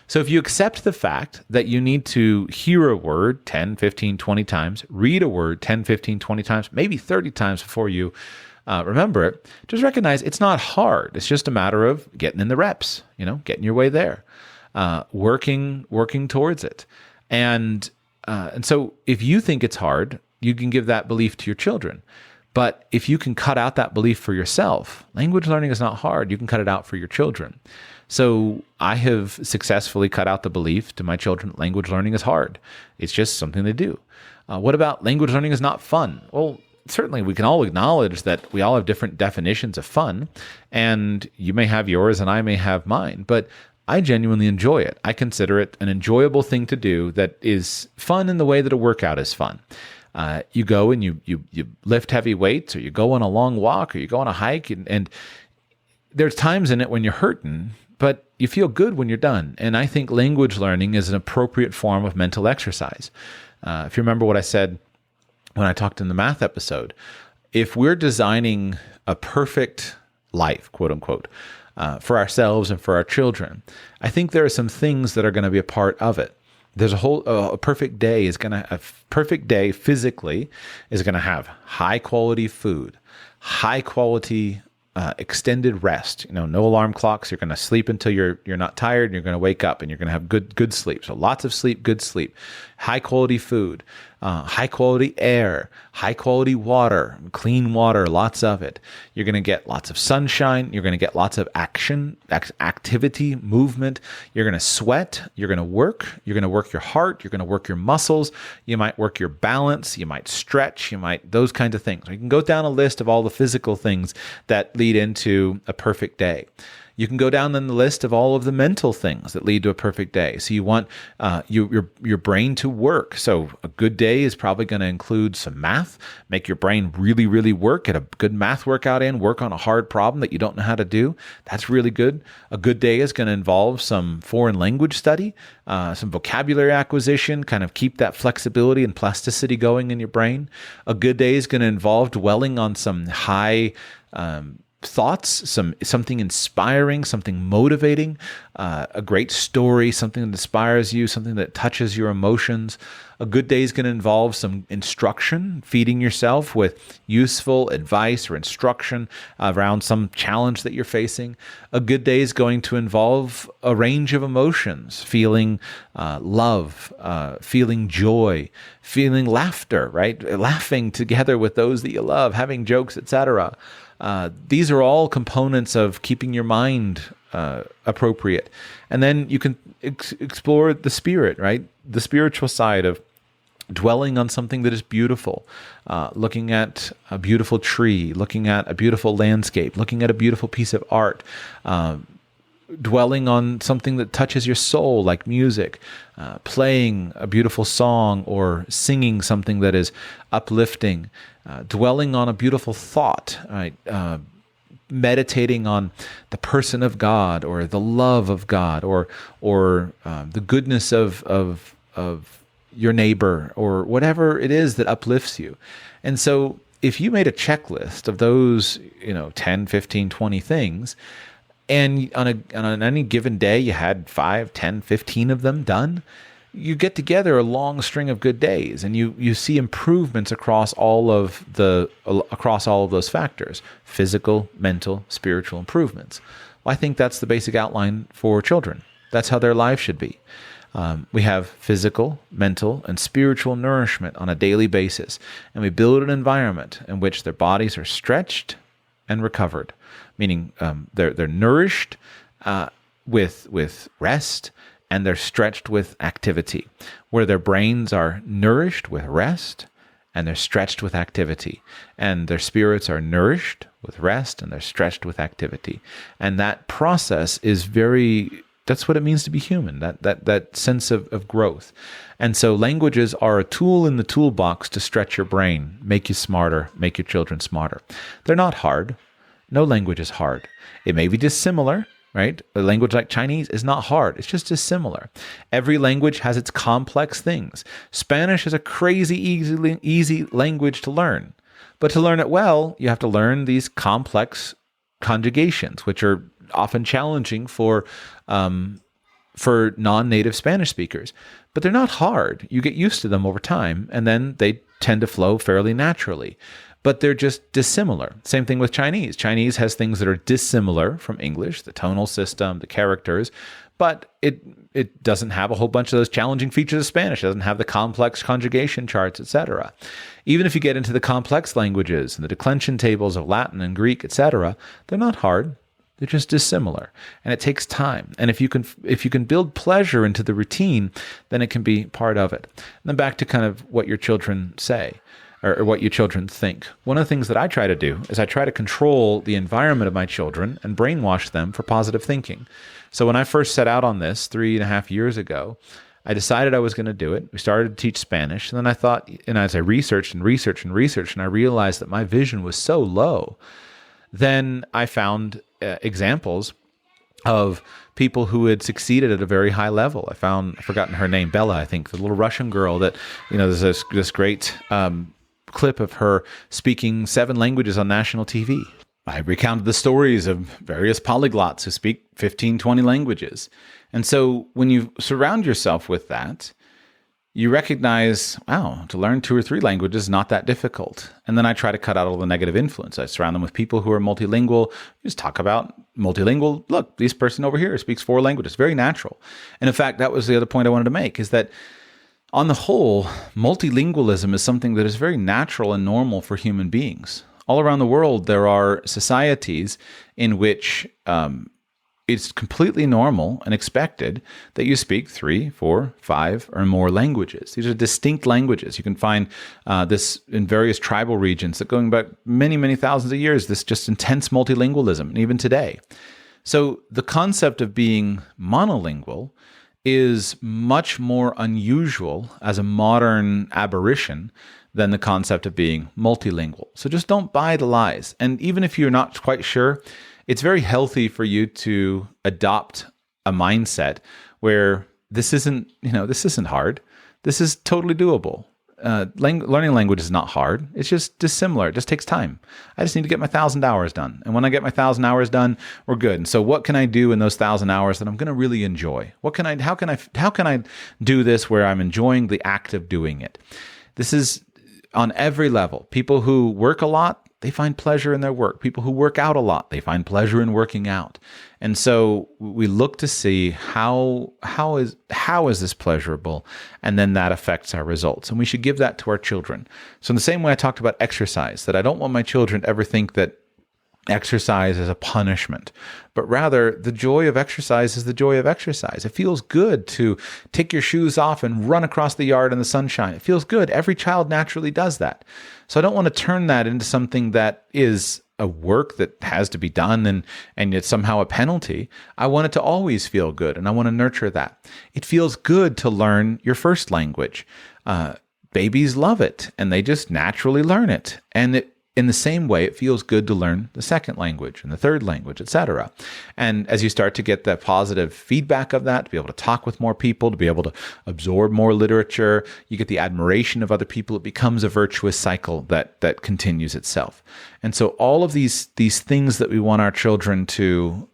So if you accept the fact that you need to hear a word 10, 15, 20 times, read a word 10, 15, 20 times, maybe 30 times before you remember it, just recognize it's not hard. It's just a matter of getting in the reps, getting your way there, working towards it. And so if you think it's hard, you can give that belief to your children. But if you can cut out that belief for yourself, language learning is not hard. You can cut it out for your children. So I have successfully cut out the belief to my children, language learning is hard. It's just something they do. What about language learning is not fun? Well, certainly we can all acknowledge that we all have different definitions of fun, and you may have yours and I may have mine, but I genuinely enjoy it. I consider it an enjoyable thing to do that is fun in the way that a workout is fun. You go and you lift heavy weights, or you go on a long walk, or you go on a hike, and there's times in it when you're hurting, but you feel good when you're done. And I think language learning is an appropriate form of mental exercise. If you remember what I said when I talked in the math episode, if we're designing a perfect life, quote unquote, for ourselves and for our children, I think there are some things that are going to be a part of it. There's a perfect day physically is going to have high quality food, high quality extended rest. No alarm clocks. You're going to sleep until you're not tired, and you're going to wake up, and you're going to have good sleep. So lots of sleep, good sleep, high quality food, high quality air, high quality water, clean water, lots of it. You're going to get lots of sunshine. You're going to get lots of action, activity, movement. You're going to sweat. You're going to work. You're going to work your heart. You're going to work your muscles. You might work your balance. You might stretch. Those kinds of things. You can go down a list of all the physical things that lead into a perfect day. You can go down on the list of all of the mental things that lead to a perfect day. So you want your brain to work. So a good day is probably going to include some math, make your brain really, really work, get a good math workout in, work on a hard problem that you don't know how to do. That's really good. A good day is going to involve some foreign language study, some vocabulary acquisition, kind of keep that flexibility and plasticity going in your brain. A good day is going to involve dwelling on some high thoughts, something inspiring, something motivating, a great story, something that inspires you, something that touches your emotions. A good day is going to involve some instruction, feeding yourself with useful advice or instruction around some challenge that you're facing. A good day is going to involve a range of emotions, feeling love, feeling joy, feeling laughter, right? Laughing together with those that you love, having jokes, etc. These are all components of keeping your mind appropriate. And then you can explore the spirit, right? The spiritual side of dwelling on something that is beautiful, looking at a beautiful tree, looking at a beautiful landscape, looking at a beautiful piece of art, dwelling on something that touches your soul, like music, playing a beautiful song or singing something that is uplifting, dwelling on a beautiful thought, right? Meditating on the person of God or the love of God or the goodness of your neighbor or whatever it is that uplifts you. And so if you made a checklist of those, 10, 15, 20 things, and on any given day you had 5, 10, 15 of them done, you get together a long string of good days, and you see improvements across all of those factors: physical, mental, spiritual improvements. Well, I think that's the basic outline for children. That's how their life should be. We have physical, mental, and spiritual nourishment on a daily basis, and we build an environment in which their bodies are stretched and recovered, meaning they're nourished with rest, and they're stretched with activity, where their brains are nourished with rest and they're stretched with activity, and their spirits are nourished with rest and they're stretched with activity. And that process is that's what it means to be human, that sense of growth. And so languages are a tool in the toolbox to stretch your brain, make you smarter, make your children smarter. They're not hard. No language is hard. It may be dissimilar. right? A language like Chinese is not hard. It's just dissimilar. Every language has its complex things. Spanish is a crazy easy language to learn. But to learn it well, you have to learn these complex conjugations, which are often challenging for non-native Spanish speakers. But they're not hard. You get used to them over time, and then they tend to flow fairly naturally. But they're just dissimilar. Same thing with Chinese. Chinese has things that are dissimilar from English, the tonal system, the characters, but it doesn't have a whole bunch of those challenging features of Spanish. It doesn't have the complex conjugation charts, etc. Even if you get into the complex languages and the declension tables of Latin and Greek, etc., they're not hard. They're just dissimilar, and it takes time. And if you can build pleasure into the routine, then it can be part of it. And then back to kind of what your children say, or what your children think. One of the things that I try to do is I try to control the environment of my children and brainwash them for positive thinking. So when I first set out on this 3.5 years ago, I decided I was going to do it. We started to teach Spanish, and then I thought, and as I researched, and I realized that my vision was so low. Then I found examples of people who had succeeded at a very high level. I've forgotten her name, Bella, I think, the little Russian girl that, there's this great clip of her speaking 7 languages on national TV. I recounted the stories of various polyglots who speak 15, 20 languages. And so when you surround yourself with that, you recognize, wow, to learn 2 or 3 languages is not that difficult. And then I try to cut out all the negative influence. I surround them with people who are multilingual. Just talk about multilingual. Look, this person over here speaks 4 languages. Very natural. And in fact, that was the other point I wanted to make, is that on the whole, multilingualism is something that is very natural and normal for human beings. All around the world, there are societies in which it's completely normal and expected that you speak 3, 4, 5, or more languages. These are distinct languages. You can find this in various tribal regions that going back many, many thousands of years, this just intense multilingualism, and even today. So the concept of being monolingual is much more unusual as a modern aberration than the concept of being multilingual. So just don't buy the lies. And even if you're not quite sure, it's very healthy for you to adopt a mindset where this isn't hard. This is totally doable. Learning language is not hard. It's just dissimilar. It just takes time. I just need to get my 1,000 hours done. And when I get my 1,000 hours done, we're good. And so what can I do in those 1,000 hours that I'm going to really enjoy? How can I do this where I'm enjoying the act of doing it? This is on every level. People who work a lot, they find pleasure in their work. People who work out a lot, they find pleasure in working out. And so we look to see how is this pleasurable, and then that affects our results. And we should give that to our children. So in the same way I talked about exercise, that I don't want my children to ever think that exercise is a punishment, but rather the joy of exercise is the joy of exercise. It feels good to take your shoes off and run across the yard in the sunshine. It feels good. Every child naturally does that. So I don't want to turn that into something that is a work that has to be done and it's somehow a penalty. I want it to always feel good, and I want to nurture that. It feels good to learn your first language. Babies love it, and they just naturally learn it. And in the same way, it feels good to learn the second language and the third language, etc. And as you start to get that positive feedback of that, to be able to talk with more people, to be able to absorb more literature, you get the admiration of other people. It becomes a virtuous cycle that continues itself. And so all of these things that we want our children to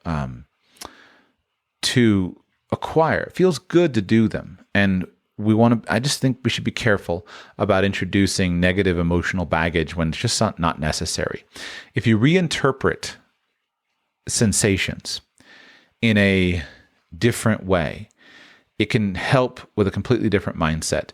acquire, it feels good to do them. And I just think we should be careful about introducing negative emotional baggage when it's just not necessary. If you reinterpret sensations in a different way, it can help with a completely different mindset.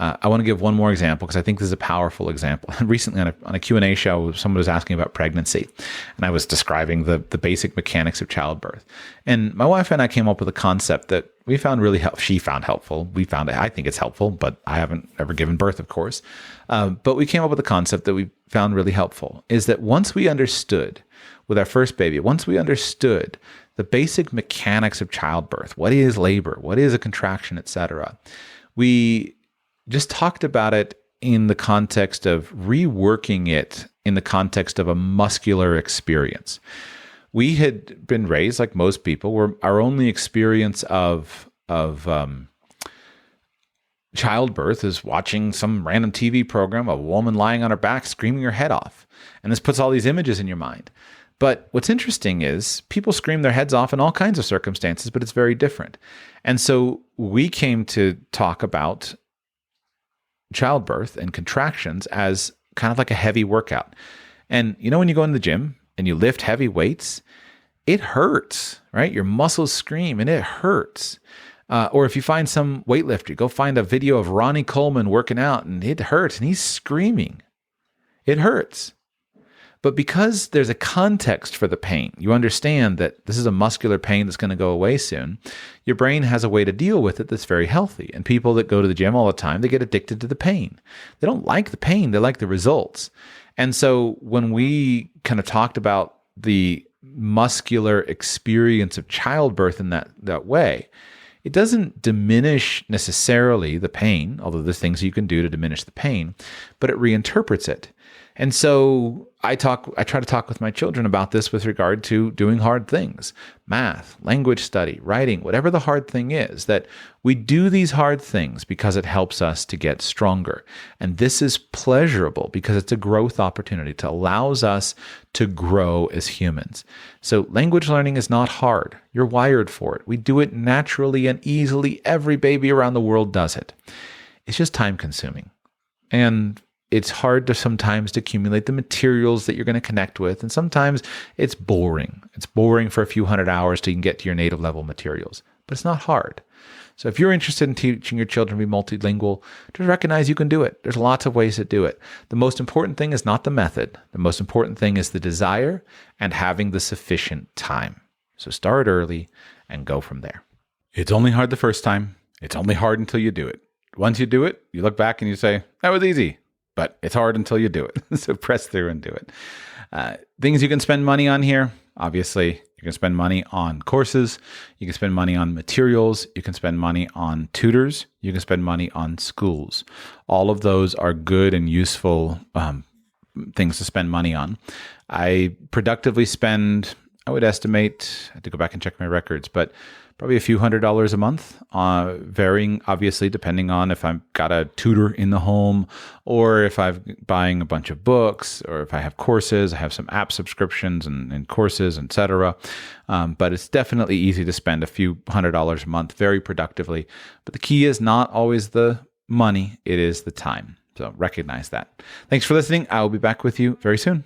I want to give one more example because I think this is a powerful example. Recently on a Q&A show, someone was asking about pregnancy, and I was describing the basic mechanics of childbirth. And my wife and I came up with a concept that we found really helpful. She found helpful. I think it's helpful, but I haven't ever given birth, of course. But we came up with a concept that we found really helpful, is that once we understood with our first baby, once we understood the basic mechanics of childbirth, what is labor, what is a contraction, etc., we just talked about it in the context of reworking it in the context of a muscular experience. we had been raised like most people, where our only experience of childbirth is watching some random TV program, a woman lying on her back, screaming her head off. And this puts all these images in your mind. But what's interesting is people scream their heads off in all kinds of circumstances, but it's very different. And so we came to talk about childbirth and contractions as kind of like a heavy workout. And when you go in the gym and you lift heavy weights, it hurts, right? Your muscles scream and it hurts. Or if you find some weightlifter, go find a video of Ronnie Coleman working out and it hurts and he's screaming. It hurts. But because there's a context for the pain, you understand that this is a muscular pain that's going to go away soon. Your brain has a way to deal with it that's very healthy. And people that go to the gym all the time, they get addicted to the pain. They don't like the pain, they like the results. And so when we kind of talked about the muscular experience of childbirth in that way, it doesn't diminish necessarily the pain, although there's things you can do to diminish the pain, but it reinterprets it. And so I try to talk with my children about this with regard to doing hard things, math, language study, writing, whatever the hard thing is, that we do these hard things because it helps us to get stronger. And this is pleasurable because it's a growth opportunity. It allows us to grow as humans. So language learning is not hard. You're wired for it. We do it naturally and easily. Every baby around the world does it. It's just time consuming. And it's hard to sometimes to accumulate the materials that you're going to connect with. And sometimes it's boring. It's boring for a few hundred hours till you can get to your native level materials. But it's not hard. So if you're interested in teaching your children to be multilingual, just recognize you can do it. There's lots of ways to do it. The most important thing is not the method. The most important thing is the desire and having the sufficient time. So start early and go from there. It's only hard the first time. It's only hard until you do it. Once you do it, you look back and you say, that was easy. But it's hard until you do it. So press through and do it. Things you can spend money on here. Obviously, you can spend money on courses. You can spend money on materials. You can spend money on tutors. You can spend money on schools. All of those are good and useful things to spend money on. I productively spend, I would estimate, I have to go back and check my records, but probably a few $100s a month, varying obviously depending on if I've got a tutor in the home or if I'm buying a bunch of books or if I have courses. I have some app subscriptions and courses, etc. But it's definitely easy to spend a few $100s a month very productively. But the key is not always the money, it is the time. So recognize that. Thanks for listening. I will be back with you very soon.